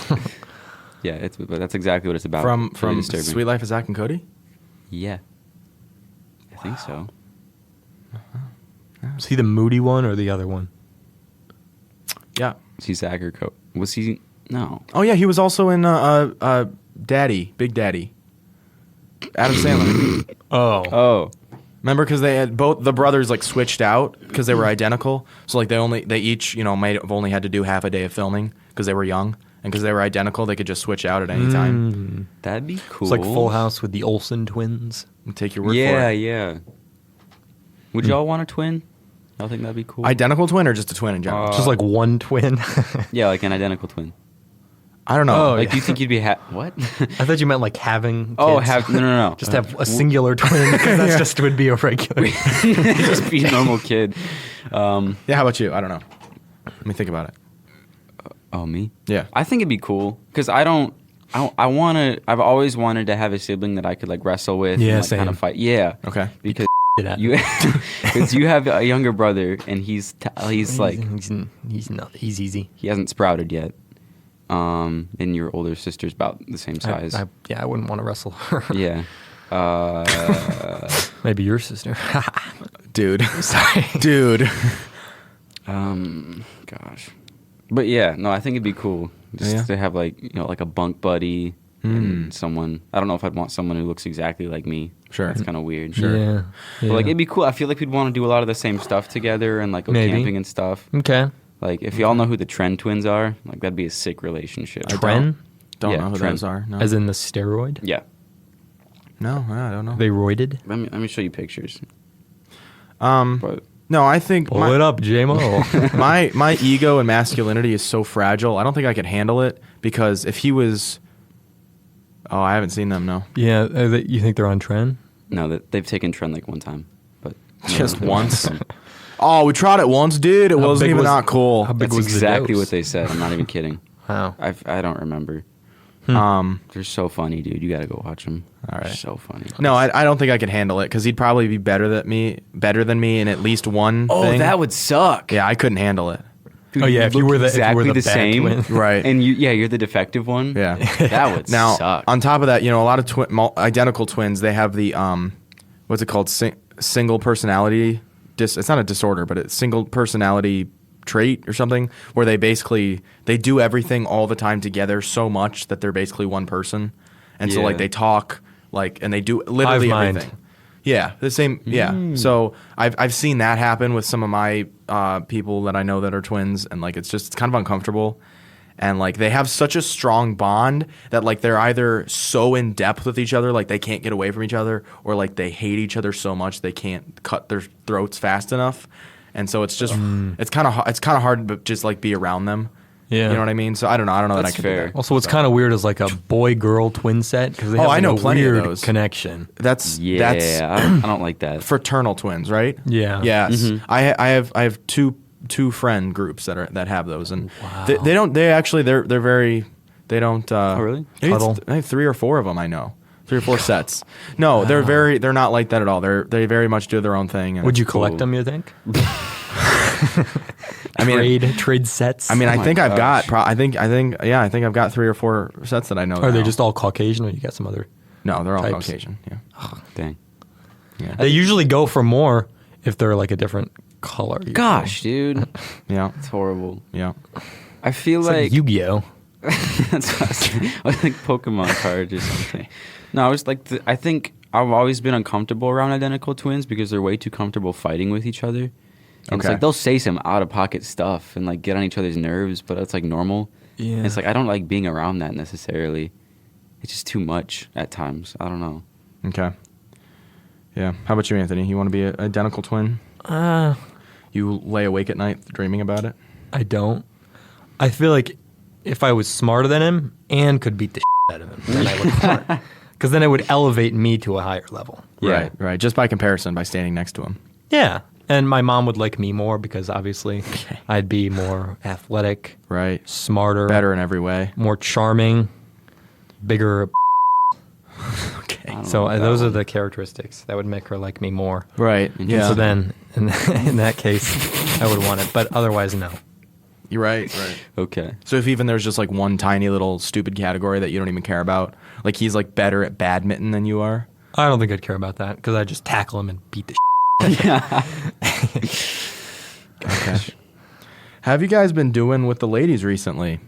Yeah, but that's exactly what it's about. From It's really disturbing. Sweet Life of Zach and Cody. Yeah. I think so. Is he the moody one or the other one? Yeah. Was he Zach or Was he? No. Oh yeah, he was also in Daddy, Big Daddy, Adam Sandler. Oh. Remember, because they had both the brothers like switched out because they were identical. So like they each might have only had to do half a day of filming because they were young, and because they were identical, they could just switch out at any time. That'd be cool. It's like Full House with the Olsen twins. Take your word for Yeah, it. yeah. Would y'all want a twin? Y'all think that'd be cool? Identical twin or just a twin in general? Just like one twin. Yeah, like an identical twin. I don't know. Oh, Like, yeah. do you think you'd be what? I thought you meant like having kids. Oh, no. Just have a singular twin because that's just would be a regular. Just be a normal kid. Yeah, how about you? I don't know. Let me think about it. Oh, me? Yeah. I think it'd be cool because I've always wanted to have a sibling that I could like wrestle with. Yeah, and, like, same. kind of fight. Yeah. Okay. Because That. you have a younger brother and he's like he's easy. he hasn't sprouted yet. And your older sister's about the same size. I wouldn't want to wrestle her. Yeah. Maybe your sister. Dude. Sorry. Dude. Gosh. But yeah, no, I think it'd be cool just Yeah. to have like like a bunk buddy and someone. I don't know if I'd want someone who looks exactly like me. Sure. That's kind of weird. Yeah. But like it'd be cool. I feel like we'd want to do a lot of the same stuff together and like go Maybe. camping and stuff. Okay. Like if y'all know who the Tren twins are, like that'd be a sick relationship. Tren? Don't Yeah, know who Trent. those are. No. As in the steroid? Yeah. No, I don't know. They roided? Let me show you pictures. Um, But no, I think Pull it up, J-Mo. my ego and masculinity is so fragile. I don't think I could handle it because if he was, I haven't seen them. No, Yeah, you think they're on trend? no, they've taken Tren like one time, but just once. Oh, we tried it once, dude. It wasn't big even was- not cool. how big That's was the exactly dose? what they said. I'm not even kidding. Wow. I don't remember. They're so funny, dude. You got to go watch them. All right. They're so funny. No, I don't think I could handle it because he'd probably be better than me in at least one Oh, thing. that would suck. Yeah, I couldn't handle it. Dude, Oh, yeah, if you look were the exactly the bad same, twin. Right. And you're the defective one. Yeah. that would Now, suck. on top of that, a lot of identical twins, they have the what's it called? Single personality. It's not a disorder, but it's single personality trait or something, where they do everything all the time together so much that they're basically one person, and so Yeah. like they talk and they do literally Hive mind. everything. Yeah, the same. Yeah. So I've seen that happen with some of my people that I know that are twins, and like it's kind of uncomfortable. And like they have such a strong bond that like they're either so in depth with each other, like they can't get away from each other, or like they hate each other so much they can't cut their throats fast enough. And so it's just it's kind of hard to just like be around them. Yeah. You know what I mean? So I don't know that That's I could fair. do that. Also, what's kind of weird is like a boy-girl twin set because they have I like, know a plenty of weird those. connection. That's yeah, I don't like that. fraternal twins, right? Yeah. Yes. Mm-hmm. I have two friend groups that have those, and they don't. They're very. They don't. Oh, really? Maybe it's Cuddle. I have 3 or 4 of them. I know 3 or 4 sets. No, they're not like that at all. They very much do their own thing. and Would you it's collect cool. them, you think? I mean, Trade sets? I mean, I my think I've got. gosh. I think I've got 3 or 4 sets that I know. Are they now. just all Caucasian or you got some other? No, they're all types? Caucasian. Yeah. Dang. They usually go for more if they're like a different color. usually. Gosh, dude, Yeah. it's horrible. Yeah. I feel It's like like Yu-Gi-Oh! that's what I was saying. I was like Pokemon cards or something. No, I was like, I think I've always been uncomfortable around identical twins because they're way too comfortable fighting with each other. And it's Okay. like they'll say some out of pocket stuff and like get on each other's nerves, but it's like normal. Yeah. And it's like I don't like being around that necessarily. It's just too much at times. I don't know. Okay. Yeah. How about you, Anthony? You want to be an identical twin? You lay awake at night dreaming about it? I don't. I feel like if I was smarter than him and could beat the out of him, then I would. Because then it would elevate me to a higher level. Yeah. Right. Just by comparison, by standing next to him. Yeah. And my mom would like me more because obviously I'd be more athletic, Right. smarter, Better in every way. more charming, bigger. Okay. I don't So know about those that are one. the characteristics that would make her like me more. Right. Yeah. So then, in that case, I would want it. But otherwise, no. You're right. Right. Okay. So if even there's just like one tiny little stupid category that you don't even care about, like he's like better at badminton than you are. I don't think I'd care about that because I'd just tackle him and beat the. Okay. Have you guys been doing with the ladies recently?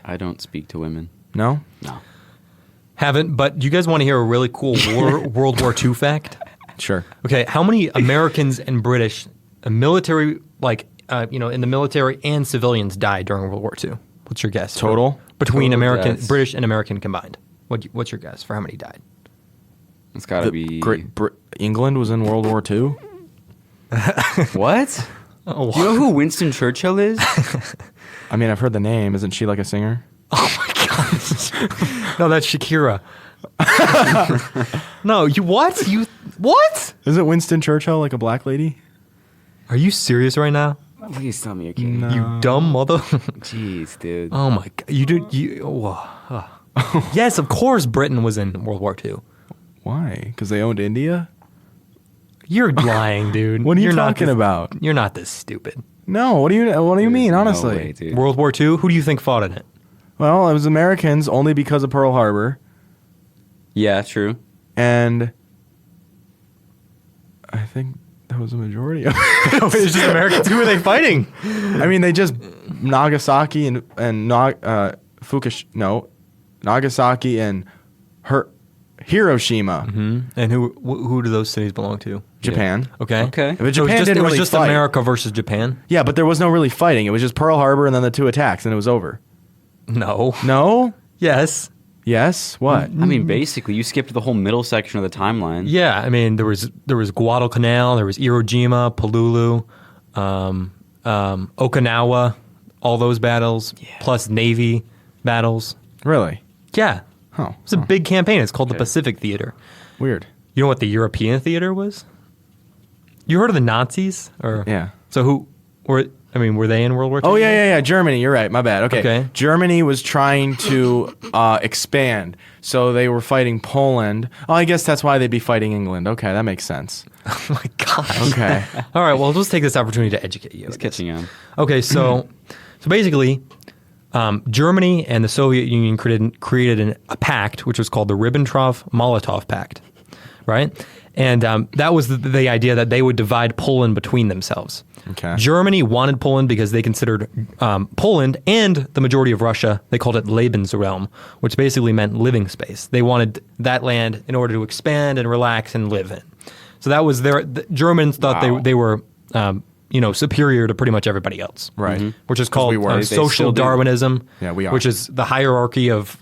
I don't speak to women. No? No. Haven't, but do you guys want to hear a really cool World War II fact? Sure. Okay, how many Americans and British military, in the military and civilians died during World War II? What's your guess? Total? Between Total deaths. British and American combined. What's your guess for how many died? It's got to be England was in World War II? What? Oh, Do you know who Winston Churchill is? I mean, I've heard the name. Isn't she like a singer? oh my gosh. No, that's Shakira. No, what? Isn't Winston Churchill like a black lady? Are you serious right now? Please tell me you're kidding. You dumb mother. Jeez, dude. Oh my god. Yes, of course Britain was in World War II. Why? Because they owned India? You're lying, dude. What are you You're not talking about? You're not this stupid. No, what do you mean, There's honestly? No way, dude. World War II, who do you think fought in it? Well, it was Americans only because of Pearl Harbor, Yeah, true. and I think that was a majority of it. It's just Americans. Who are they fighting? I mean, they just Nagasaki and Nagasaki and Hiroshima, And who do those cities belong to? Japan. Okay. Okay. But So Japan it didn't was really just fight. America versus Japan? Yeah, but there was no really fighting. It was just Pearl Harbor and then the two attacks, and it was over. No. No? Yes. Yes? What? I mean, basically, you skipped the whole middle section of the timeline. Yeah, I mean there was Guadalcanal, there was Iwo Jima, Palulu, Okinawa, all those battles, plus Navy battles. Really? Yeah. Oh. It's a big campaign. It's called the Pacific Theater. Weird. You know what the European theater was? You heard of the Nazis? Or Yeah. So were they in World War II? Oh, yeah. Germany. You're right. My bad. Okay. Okay. Germany was trying to expand, so they were fighting Poland. Oh, I guess that's why they'd be fighting England. Okay, that makes sense. Oh my gosh. Okay. All right, well, let's take this opportunity to educate you. He's catching on. Okay, so basically, Germany and the Soviet Union created a pact, which was called the Ribbentrop-Molotov Pact, right? And that was the idea that they would divide Poland between themselves. Okay. Germany wanted Poland because they considered Poland and the majority of Russia, they called it Lebensraum, which basically meant living space. They wanted that land in order to expand and relax and live in. So that was the Germans thought Wow. they were superior to pretty much everybody else. Right. Which is called we were. They social still do. Darwinism. Yeah, we are. Which is the hierarchy of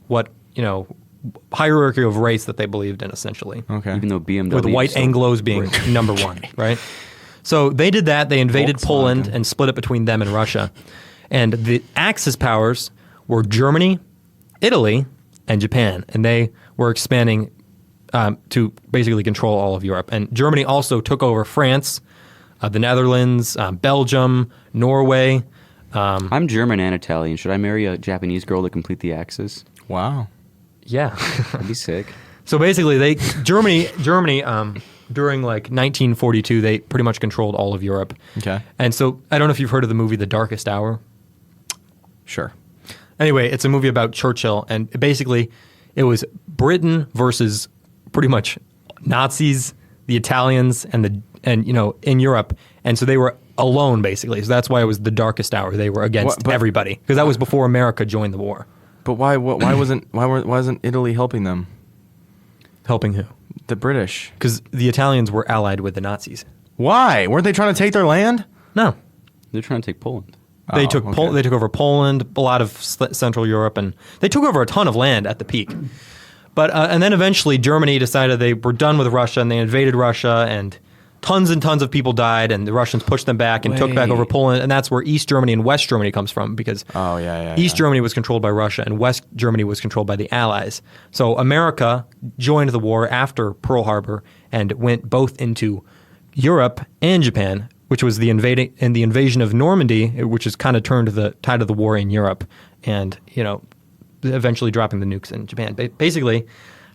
hierarchy of race that they believed in, essentially. Okay. Even though BMW With white is so Anglos being number one, right? So they did that. They invaded Poland and split it between them and Russia. And the Axis powers were Germany, Italy, and Japan. And they were expanding to basically control all of Europe. And Germany also took over France, the Netherlands, Belgium, Norway. I'm German and Italian. Should I marry a Japanese girl to complete the Axis? Wow. Yeah. That'd be sick. So basically, Germany, during like 1942, they pretty much controlled all of Europe. Okay. And so I don't know if you've heard of the movie The Darkest Hour. Sure. Anyway, it's a movie about Churchill, and basically, it was Britain versus pretty much Nazis, the Italians, and in Europe, and so they were alone basically. So that's why it was the darkest hour. They were against everybody because that was before America joined the war. But why wasn't Italy helping them? Helping who? The British. Because the Italians were allied with the Nazis. Why? Weren't they trying to take their land? No, They're trying to take Poland. they Oh, took okay. they took over Poland, a lot of Central Europe, and they took over a ton of land at the peak. But and then eventually Germany decided they were done with Russia, and they invaded Russia, and tons of people died, and the Russians pushed them back and took back over Poland, and that's where East Germany and West Germany comes from, because East Germany was controlled by Russia, and West Germany was controlled by the Allies. So America joined the war after Pearl Harbor and went both into Europe and Japan, which was the invasion of Normandy, which has kind of turned the tide of the war in Europe, and eventually dropping the nukes in Japan. Basically,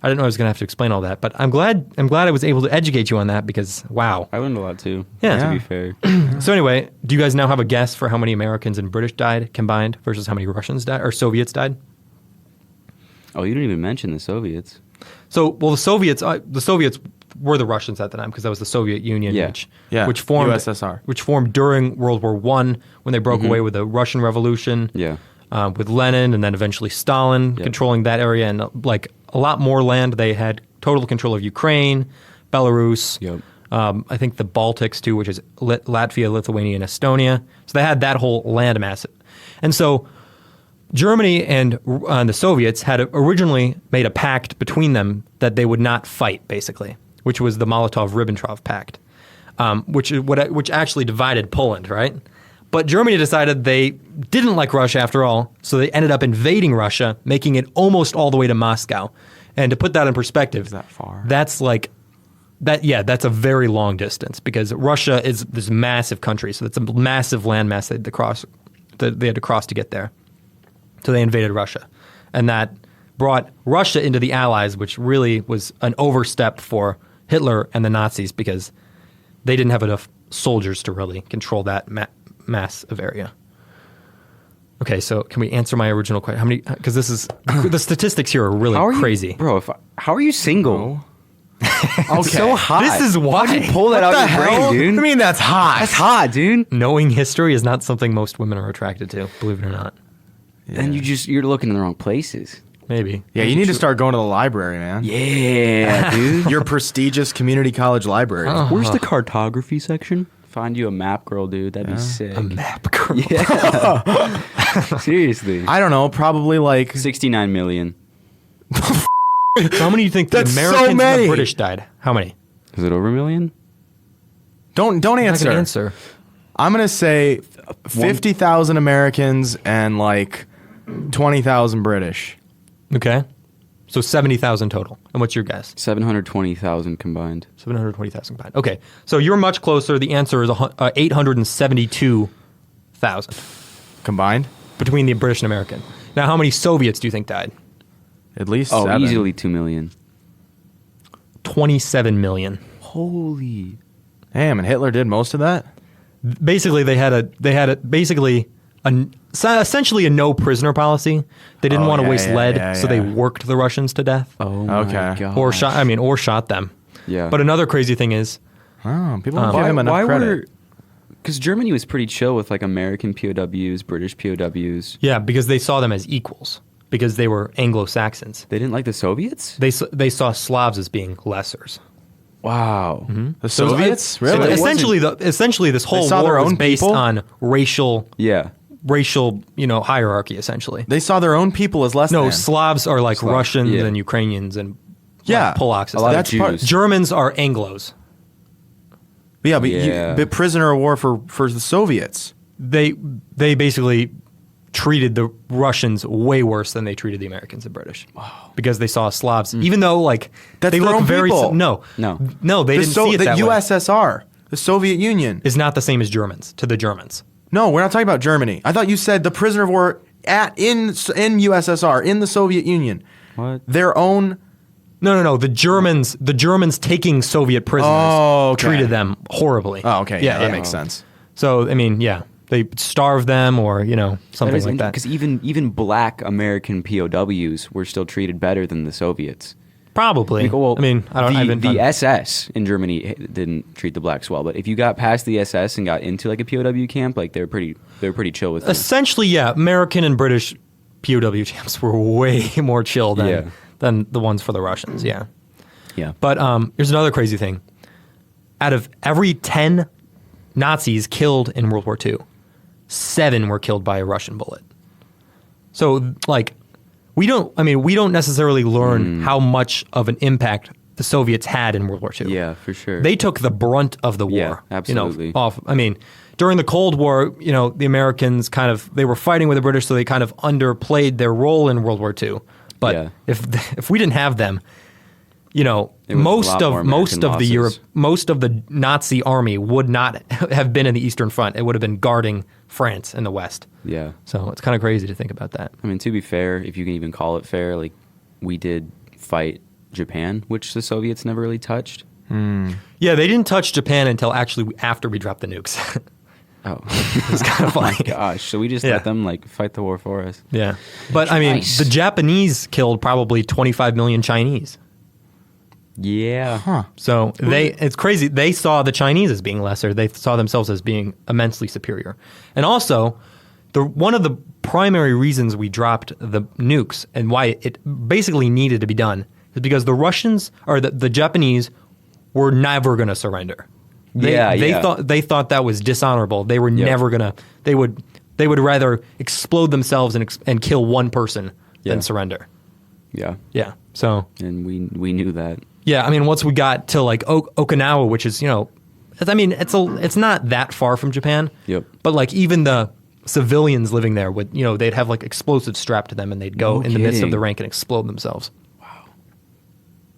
I didn't know I was going to have to explain all that, but I'm glad I was able to educate you on that, because wow. I learned a lot too. Yeah. To be fair. So anyway, do you guys now have a guess for how many Americans and British died combined versus how many Russians died or Soviets died? Oh, you didn't even mention the Soviets. So, well, the Soviets were the Russians at the time, because that was the Soviet Union, Yeah. which formed USSR. which formed during World War I when they broke away with the Russian Revolution. Yeah. With Lenin and then eventually Stalin controlling that area, and like a lot more land. They had total control of Ukraine, Belarus. Yep. I think the Baltics too, which is Latvia, Lithuania, and Estonia. So they had that whole landmass. And so Germany and the Soviets had originally made a pact between them that they would not fight, basically, which was the Molotov-Ribbentrop Pact, which actually divided Poland, right? But Germany decided they didn't like Russia after all, so they ended up invading Russia, making it almost all the way to Moscow. And to put that in perspective, Is that far? That's like that. Yeah, that's a very long distance because Russia is this massive country, so it's a massive landmass they had to cross to get there. So they invaded Russia, and that brought Russia into the Allies, which really was an overstep for Hitler and the Nazis because they didn't have enough soldiers to really control that mass of area. Okay, so can we answer my original question? How many? Because this is the statistics here are really crazy, bro. How are you single? Okay. So hot. This is why. How'd you pull that out of your brain, dude? I mean, that's hot. That's hot, dude. Knowing history is not something most women are attracted to, believe it or not. Then you're looking in the wrong places. Maybe. Yeah, you need to start going to the library, man. Yeah, dude. Your prestigious community college library. Where's the cartography section? Find you a map girl, dude. That'd be sick. A map girl. Yeah. Seriously. I don't know, probably like 69 million. How many do you think the That's so Americans and many. the British died? How many? Is it over a million? Don't I'm not answer. gonna answer. I'm gonna say 50,000 Americans and like 20,000 British. Okay. So 70,000 total. And what's your guess? 720,000 combined. 720,000 combined. Okay. So you're much closer. The answer is 872,000 Combined? between the British and American. Now, how many Soviets do you think died? At least Oh, 7. easily 2 million. 27 million. Holy. Damn, and Hitler did most of that? Basically, they had essentially a no prisoner policy. They didn't Oh, want to yeah, waste yeah, lead, yeah, so they yeah. worked the Russians to death. Oh my Okay. god. Or shot them. Yeah. But another crazy thing is, Oh, people don't give him enough why credit. because Germany was pretty chill with like American POWs, British POWs. yeah, because they saw them as equals because they were Anglo-Saxons. They didn't like the Soviets? They saw Slavs as being lessers. Wow. The Soviets? So Really? essentially, this whole saw war their was own based people? on racial, Yeah. hierarchy. Essentially, They saw their own people as less no than. Slavs are like Russians yeah. and Ukrainians and Yeah. Polacks. A lot of That's part- Jews. Germans are Anglos. Yeah, but, Yeah. but prisoner of war for the Soviets. They basically treated the Russians way worse than they treated the Americans and British. Wow. Because they saw Slavs, even though like That's they their look own very people. no, No. they didn't see it the that way. USSR, the Soviet Union. Is not the same as Germans to the Germans. No, we're not talking about Germany. I thought you said the prisoner of war in USSR, in the Soviet Union. What? Their own. No. The Germans taking Soviet prisoners Oh, okay. treated them horribly. Oh, okay. Yeah, that makes sense. So I mean, yeah, they starved them or something like that. Because even black American POWs were still treated better than the Soviets. Probably. Well, I mean, I don't. I haven't The done- SS in Germany didn't treat the blacks well, but if you got past the SS and got into like a POW camp, like they were pretty chill with them. Essentially, yeah, American and British POW camps were way more chill than the ones for the Russians. Yeah. Yeah. But here's another crazy thing. Out of every 10 Nazis killed in World War II, 7 were killed by a Russian bullet. So, like, we don't necessarily learn how much of an impact the Soviets had in World War II. Yeah, for sure. They took the brunt of the war. Yeah, absolutely. During the Cold War, the Americans they were fighting with the British, so they kind of underplayed their role in World War II. But Yeah. if we didn't have them, It was a lot more most American of the Europe, losses. most of the Nazi army would not have been in the Eastern Front. It would have been guarding France in the West. Yeah. So it's kind of crazy to think about that. I mean, to be fair, if you can even call it fair, like we did fight Japan, which the Soviets never really touched. Yeah, they didn't touch Japan until actually after we dropped the nukes. Oh, It's kind of funny. gosh! So we just Yeah. let them like fight the war for us. Yeah, but I mean, Nice. the Japanese killed probably 25 million Chinese. Yeah. Huh. So it's crazy. They saw the Chinese as being lesser. They saw themselves as being immensely superior. And also, one of the primary reasons we dropped the nukes and why it basically needed to be done is because the Russians or the Japanese were never going to surrender. They thought that was dishonorable. They were never going to. They would rather explode themselves and kill one person than surrender. Yeah. Yeah. So. And we knew that. Yeah, I mean, once we got to like Okinawa, which is it's not that far from Japan. Yep. But like even the civilians living there would they'd have like explosives strapped to them and they'd go in the midst of the rank and explode themselves. Wow.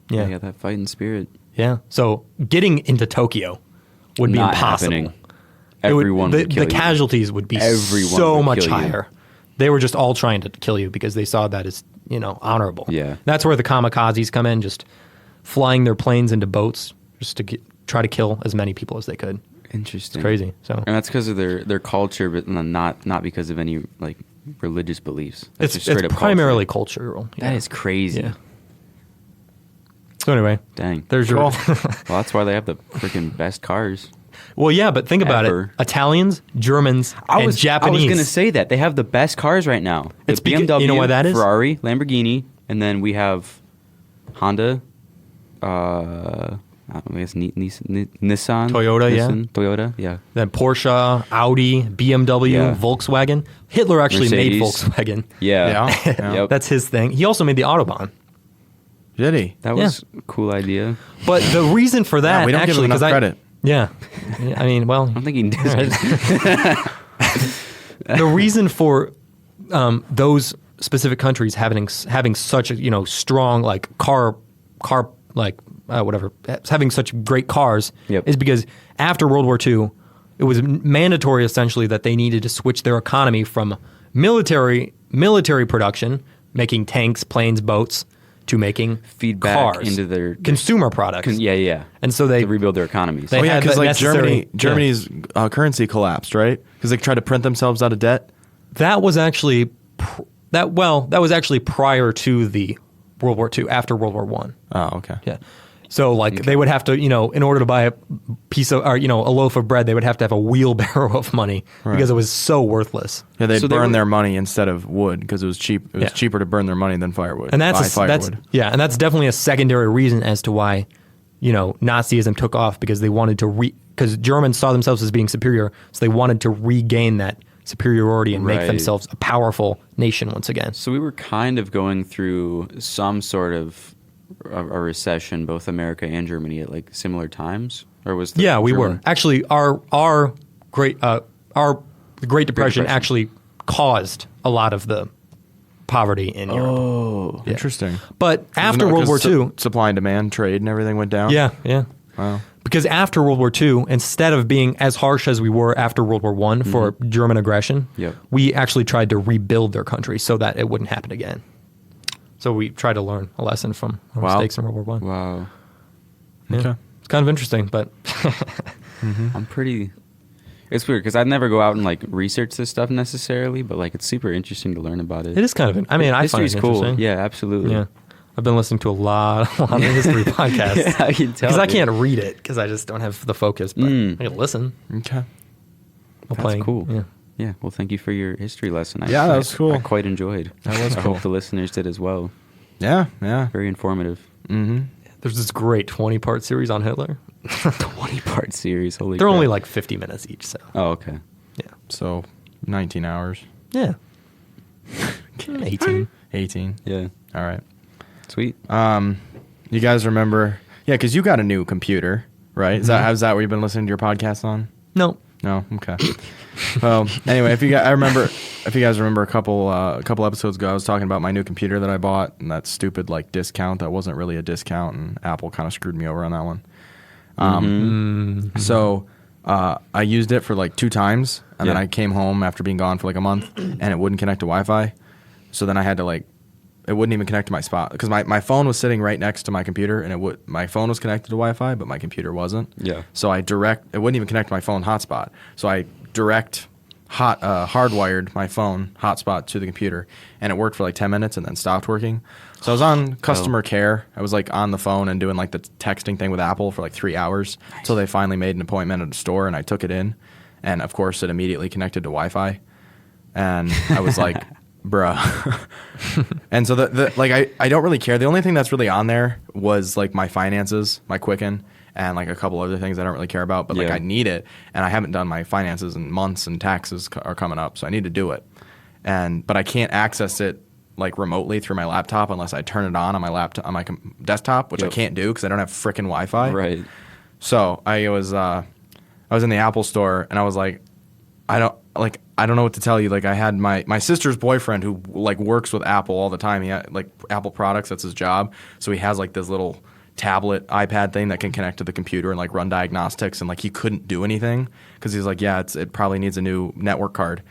Yeah. Yeah, that fighting spirit. Yeah. So getting into Tokyo would be Not impossible. happening. Everyone would kill the you. casualties would be Everyone so would much kill you. higher. They were just all trying to kill you because they saw that as honorable. Yeah. That's where the kamikazes come in, just flying their planes into boats just to try to kill as many people as they could. Interesting. It's crazy. So And that's because of their culture, but not because of any like religious beliefs. That's it's just straight up primarily culture. cultural. That is crazy. Yeah. So anyway, Dang. there's your. Well, that's why they have the freaking best cars. Well, yeah, but think about Ever. it: Italians, Germans, and Japanese. I was gonna say that they have the best cars right now. The It's because- BMW, you know why that is? Ferrari, Lamborghini, and then we have Honda. I guess Nissan, Toyota, yeah. Toyota, yeah. Then Porsche, Audi, BMW, Yeah. Volkswagen. Hitler actually made Mercedes. Volkswagen. Yeah. Yeah. Yep. That's his thing. He also made the Autobahn. Did he? That was a cool idea. But the reason for that, Yeah, we don't give actually, him enough 'cause credit. Yeah, I mean, well, I'm thinking Disney. the reason for those specific countries having such a strong like car like whatever having such great cars Yep. is because after World War II, it was mandatory essentially that they needed to switch their economy from military production, making tanks, planes, boats, to making Feedback cars into their consumer products. yeah. And so they To rebuild their economies. They Oh yeah, had because the like necessary- Germany's currency collapsed, right? Because they tried to print themselves out of debt. That was actually that was actually prior to the World War II, after World War One. Oh, okay. Yeah. So like they would have to, in order to buy a piece of, or a loaf of bread, they would have to have a wheelbarrow of money because it was so worthless. Yeah, they So they burn were- their money instead of wood because it was cheap. It was Yeah. cheaper to burn their money than firewood. And buy that's firewood. and that's definitely a secondary reason as to why, Nazism took off, because they wanted to because Germans saw themselves as being superior, so they wanted to regain that superiority and make Right. themselves a powerful nation once again. So we were kind of going through some sort of a recession, both America and Germany, at like similar times, or was the Yeah, we German- were actually our Great Depression actually caused a lot of the poverty in Europe. Oh, Interesting. But after No, World War 'cause II, supply and demand, trade, and everything went down. yeah. Wow. Because after World War II, instead of being as harsh as we were after World War I for German aggression, Yep. we actually tried to rebuild their country so that it wouldn't happen again. So we tried to learn a lesson from our Wow. mistakes in World War I. wow. Yeah. Okay. It's kind of interesting, but I'm pretty. It's weird because I'd never go out and like research this stuff necessarily, but like it's super interesting to learn about it. it is kind of. I mean, I find it History's cool. interesting. Yeah, absolutely. Yeah. I've been listening to a lot of history podcasts. Yeah, I can tell. Because I dude. can't read it because I just don't have the focus. But I can listen Okay. while That's playing. cool. Yeah. Yeah. Well, thank you for your history lesson. Yeah, that was cool. I quite enjoyed. That was I cool. hope the listeners did as well. Yeah. Yeah. Very informative. Mm-hmm. There's this great 20-part series on Hitler. 20-part series. Holy. They're crap. only like 50 minutes each. So Oh, okay. yeah. So 19 hours. Yeah. 18. 18. Yeah. All right. Sweet. You guys remember? Yeah, because you got a new computer, right? Is that what you've been listening to your podcast on? No. No. Okay. Well, anyway, if you guys remember a couple episodes ago, I was talking about my new computer that I bought and that stupid like discount that wasn't really a discount, and Apple kind of screwed me over on that one. So I used it for like 2 times, and then Yeah. I came home after being gone for like a month, and it wouldn't connect to Wi-Fi. So then I had to it wouldn't even connect to my spot because my phone was sitting right next to my computer, and my phone was connected to Wi-Fi, but my computer wasn't. Yeah. So it wouldn't even connect to my phone hotspot. So I hardwired my phone hotspot to the computer, and it worked for like 10 minutes and then stopped working. So I was on customer care. I was like on the phone and doing like the texting thing with Apple for like 3 hours until they finally made an appointment at a store, and I took it in, and of course it immediately connected to Wi-Fi. And I was like, bruh. And so I don't really care. The only thing that's really on there was like my finances, my Quicken, and like a couple other things I don't really care about, but like I need it, and I haven't done my finances in months, and taxes are coming up, so I need to do it. But I can't access it like remotely through my laptop unless I turn it on my laptop, on my desktop, which I can't do because I don't have frickin' Wi-Fi. Right. So I was in the Apple store, and I was like, I don't know what to tell you. Like I had my sister's boyfriend who like works with Apple all the time. He had like Apple products. That's his job. So he has like this little tablet iPad thing that can connect to the computer and like run diagnostics. And like he couldn't do anything because he's like, yeah, it probably needs a new network card.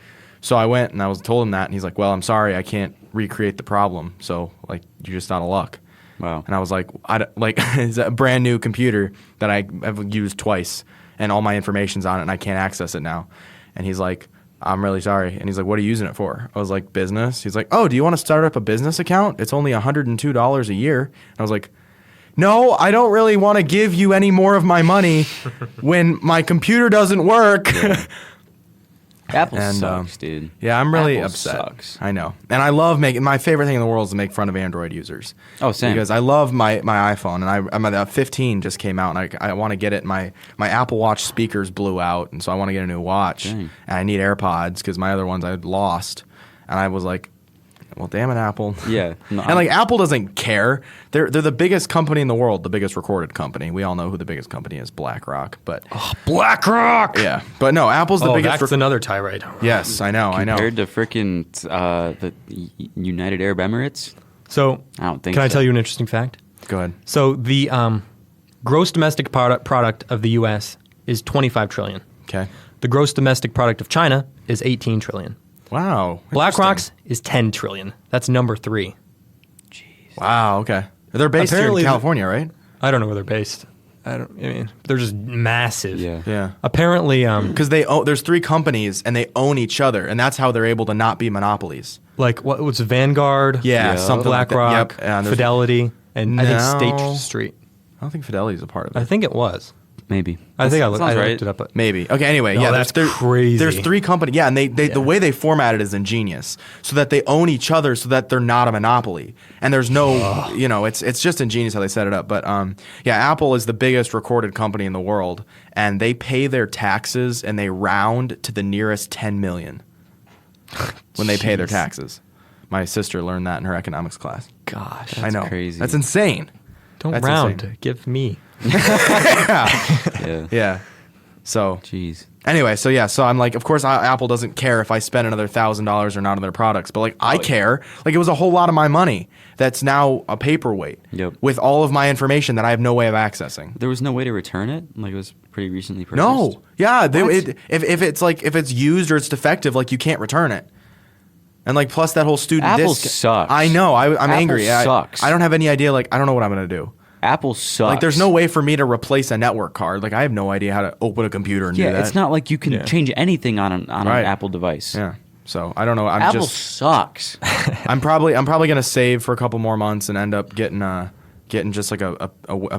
So I went and told him that, and he's like, well, I'm sorry, I can't recreate the problem. So like you're just out of luck. Wow. And I was like, it's a brand new computer that I have used twice, and all my information's on it, and I can't access it now. And he's like, I'm really sorry. And he's like, what are you using it for? I was like, business. He's like, oh, do you want to start up a business account? It's only $102 a year. And I was like, no, I don't really want to give you any more of my money when my computer doesn't work. Yeah. Apple sucks, dude. Yeah, I'm really Apple upset. Sucks. I know. And I love my favorite thing in the world is to make fun of Android users. Oh, same. Because I love my iPhone, and I'm at 15 just came out, and I want to get it. My Apple Watch speakers blew out, and so I want to get a new watch. Dang. And I need AirPods because my other ones I had lost. And I was like, well, damn it, Apple. Yeah. No, And like Apple doesn't care. They're the biggest company in the world, the biggest recorded company. We all know who the biggest company is, BlackRock. But BlackRock. yeah, but no, Apple's the biggest. That's another tirade. Yes, I know. compared to frickin' the United Arab Emirates? So, I don't think can I so. tell you an interesting fact? Go ahead. So the gross domestic product of the U.S. is 25 trillion. Okay. The gross domestic product of China is 18 trillion. Wow. BlackRock's is 10 trillion. That's number 3. Wow. Okay. They're based Apparently here in California, right? I don't know where they're based. I mean, they're just massive. Yeah. Yeah. Apparently, Because there's 3 companies and they own each other, and that's how they're able to not be monopolies. like what's Vanguard? Yeah, Yeah. something like that. BlackRock, Yep. And there's- Fidelity, and I think No. State Street. I don't think Fidelity's a part of it. I think it was. Maybe. I think I Sounds looked right. it up. But Maybe. Okay. Anyway, No, yeah, that's there's crazy. There's 3 companies. Yeah, and they the way they format it is ingenious, so that they own each other, so that they're not a monopoly. And there's no, it's just ingenious how they set it up. But yeah, Apple is the biggest recorded company in the world, and they pay their taxes and they round to the nearest 10 million when they pay their Jeez. taxes. My sister learned that in her economics class. gosh, I know. crazy. That's insane. don't that's round. insane. Give me. Yeah. Yeah. So Jeez. anyway, so I'm like, of course, Apple doesn't care if I spend another $1,000 or not on their products, but like I care. Like it was a whole lot of my money that's now a paperweight Yep. with all of my information that I have no way of accessing. There was no way to return it? Like it was pretty recently purchased? No, yeah, What? if it's used or it's defective, like you can't return it. And like plus that whole student Apple disc. sucks. I know. I'm Apple angry. sucks. I don't have any idea. Like I don't know what I'm gonna do. Apple sucks. Like there's no way for me to replace a network card. Like I have no idea how to open a computer and do Yeah, that. it's not like you can Yeah. change anything on Right. an Apple device. Yeah. So I don't know. Apple sucks. I'm probably gonna save for a couple more months and end up getting just like a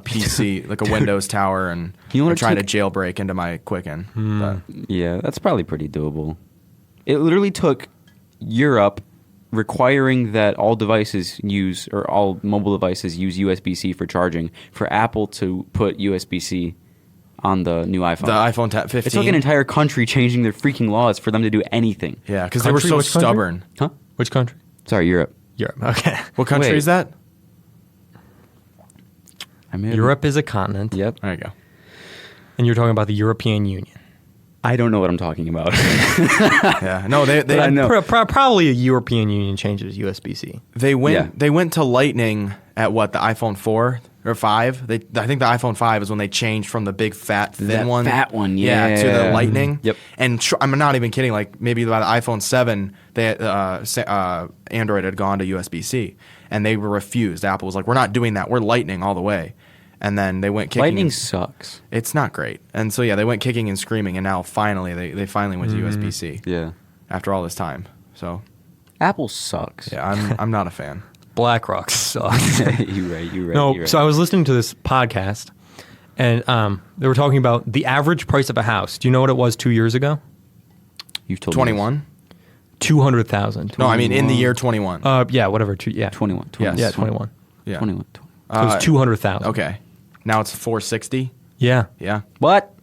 PC, like a Windows tower, and You wanna try to take- jailbreak into my Quicken. But Yeah, that's probably pretty doable. It literally took Europe requiring that all devices use, or all mobile devices use USB-C for charging, for Apple to put USB-C on the new iPhone. the iPhone 15. It took an entire country changing their freaking laws for them to do anything. Yeah, because they were Country? so Which country? stubborn. Huh? Which country? Sorry, Europe. Europe. Okay. What country Wait. is that? I mean, Europe is a continent. Yep. There you go. And you're talking about the European Union. I don't know what I'm talking about. Yeah. No, they I know. Probably a European Union changes USB-C. They went Yeah. they went to Lightning at what, the iPhone 4 or 5? I think the iPhone 5 is when they changed from the big fat thin That one. fat one, to the yeah. Lightning. Yep. And I'm not even kidding, like maybe by the iPhone 7 they Android had gone to USB-C and they were refused. Apple was like, "We're not doing that. We're Lightning all the way." And then they went kicking. Lightning sucks. It's not great. And so yeah, they went kicking and screaming, and now finally they finally went to USB-C Yeah. after all this time. So Apple sucks. yeah, I'm not a fan. BlackRock sucks. you're right. No, you're right. so I was listening to this podcast, and they were talking about the average price of a house. Do you know what it was 2 years ago? You've told me 21. 200,000. No, I mean in the year 21. Yeah, whatever. Yeah. 21. Yes. Yeah, 21. Yeah. 21. So it was 200,000. Okay. Now it's 460. Yeah. Yeah. What?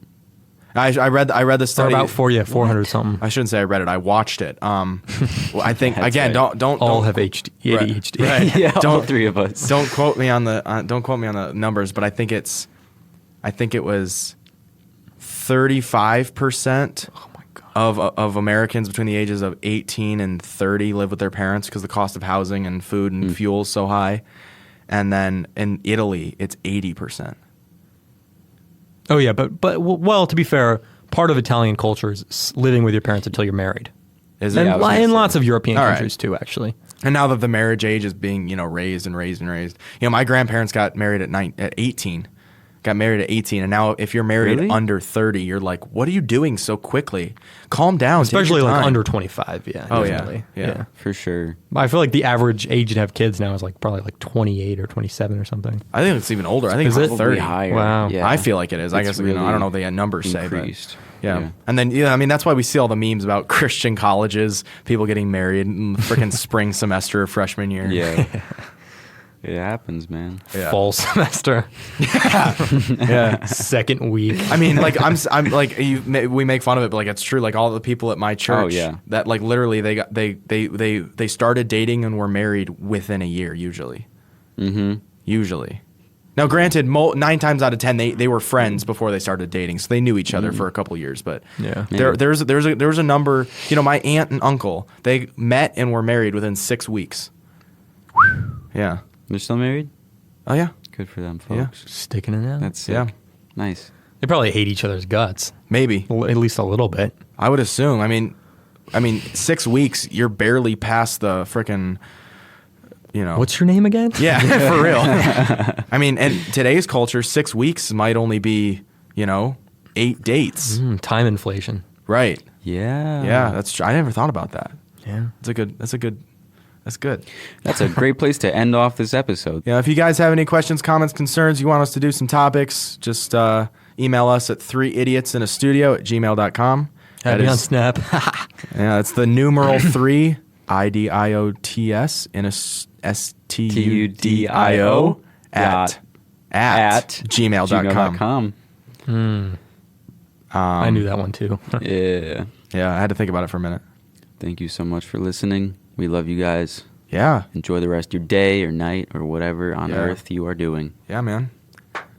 I read the Or study. about 400 something. I shouldn't say I read it. I watched it. Well, I think That's again, right. don't All don't- have ADHD. Right. Yeah, all Don't- three of us. Don't quote me on the numbers, but I think it was 35%. Oh my god. Of Americans between the ages of 18 and 30 live with their parents because the cost of housing and food and fuel is so high. And then in Italy, it's 80%. Oh yeah, but well, to be fair, part of Italian culture is living with your parents until you're married. Is And it? I was gonna in say. lots of European All right. countries too, actually. And now that the marriage age is being, raised and raised and raised. My grandparents got married at 18. Got married at 18, and now if you're married Really? under 30, you're like, what are you doing so quickly? Calm down. take your Especially like time. under 25. Yeah. Oh, yeah. definitely. Yeah. For sure. I feel like the average age to have kids now is like probably like 28 or 27 or something. I think it's even older. I think Is it's it? like 30. Higher. Wow. Yeah. I feel like it is. I It's guess, really I don't know what the numbers say, increased. but yeah. And then, I mean, that's why we see all the memes about Christian colleges, people getting married in the freaking spring semester of freshman year. Yeah. It happens, man. Yeah. Fall semester, Yeah. second week. I mean, like I'm like we make fun of it, but like it's true. Like all the people at my church, yeah. that like literally they started dating and were married within a year usually. Mm-hmm. Usually. Now, granted, 9 times out of 10 they were friends before they started dating, so they knew each other for a couple years. But Yeah. there's a number. My aunt and uncle, they met and were married within 6 weeks. Yeah. They're still married? Oh yeah. Good for them, Yeah. folks. Sticking it out. That's sick. Yeah. Nice. They probably hate each other's guts, Maybe. at least a little bit. I would assume. I mean, 6 weeks, you're barely past the frickin', What's your name again? Yeah, for real. I mean, in today's culture, 6 weeks might only be, 8 dates. Time inflation. Right. Yeah. Yeah, that's true. I never thought about that. Yeah. That's good. That's a great place to end off this episode. Yeah, if you guys have any questions, comments, concerns, you want us to do some topics, just email us at 3idiotsinastudio@gmail.com. Add me on Snap. Yeah, it's the numeral 3 IDIOTS in a STUDIO at gmail.com. I knew that one too. Yeah. Yeah, I had to think about it for a minute. Thank you so much for listening. We love you guys. Yeah. Enjoy the rest of your day or night or whatever on Yeah. earth you are doing. Yeah, man.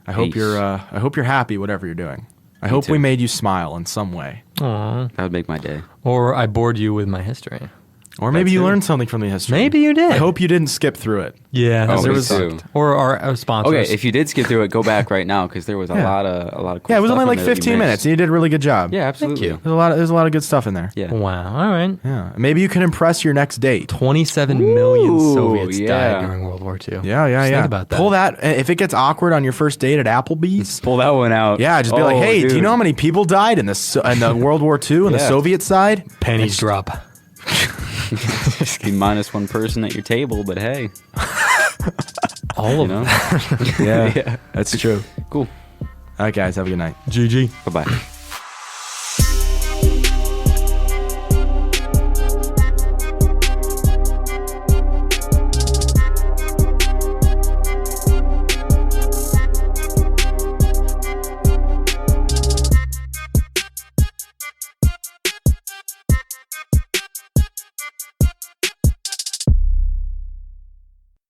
I hope Peace. I hope you're happy whatever you're doing. I Me hope we too. made you smile in some way. Aw. That would make my day. Or I bored you with my history. Or maybe That you too. learned something from the history. Maybe you did. I hope you didn't skip through it. Yeah. Oh, there me was too. Or our sponsors. Okay, if you did skip through it, go back right now because there was a Yeah. lot of cool Yeah, it was stuff only in like there that you 15 missed. minutes and you did a really good job. Yeah, absolutely. you. There's a lot of good stuff in there. Yeah. Wow. All right. Yeah. Maybe you can impress your next date. 27 million Ooh, Soviets yeah. died during World War II. Yeah. Just think about that. Pull that. If it gets awkward on your first date at Applebee's, Pull that one out. yeah, just be like, Oh, hey, do you dude. know how many people died in the World War II and the Yeah. Soviet side? Pennies drop. Be minus one person at your table, but hey, All you of know. them. Yeah, Yeah. that's true. Cool. All right, guys, have a good night. GG. Bye bye.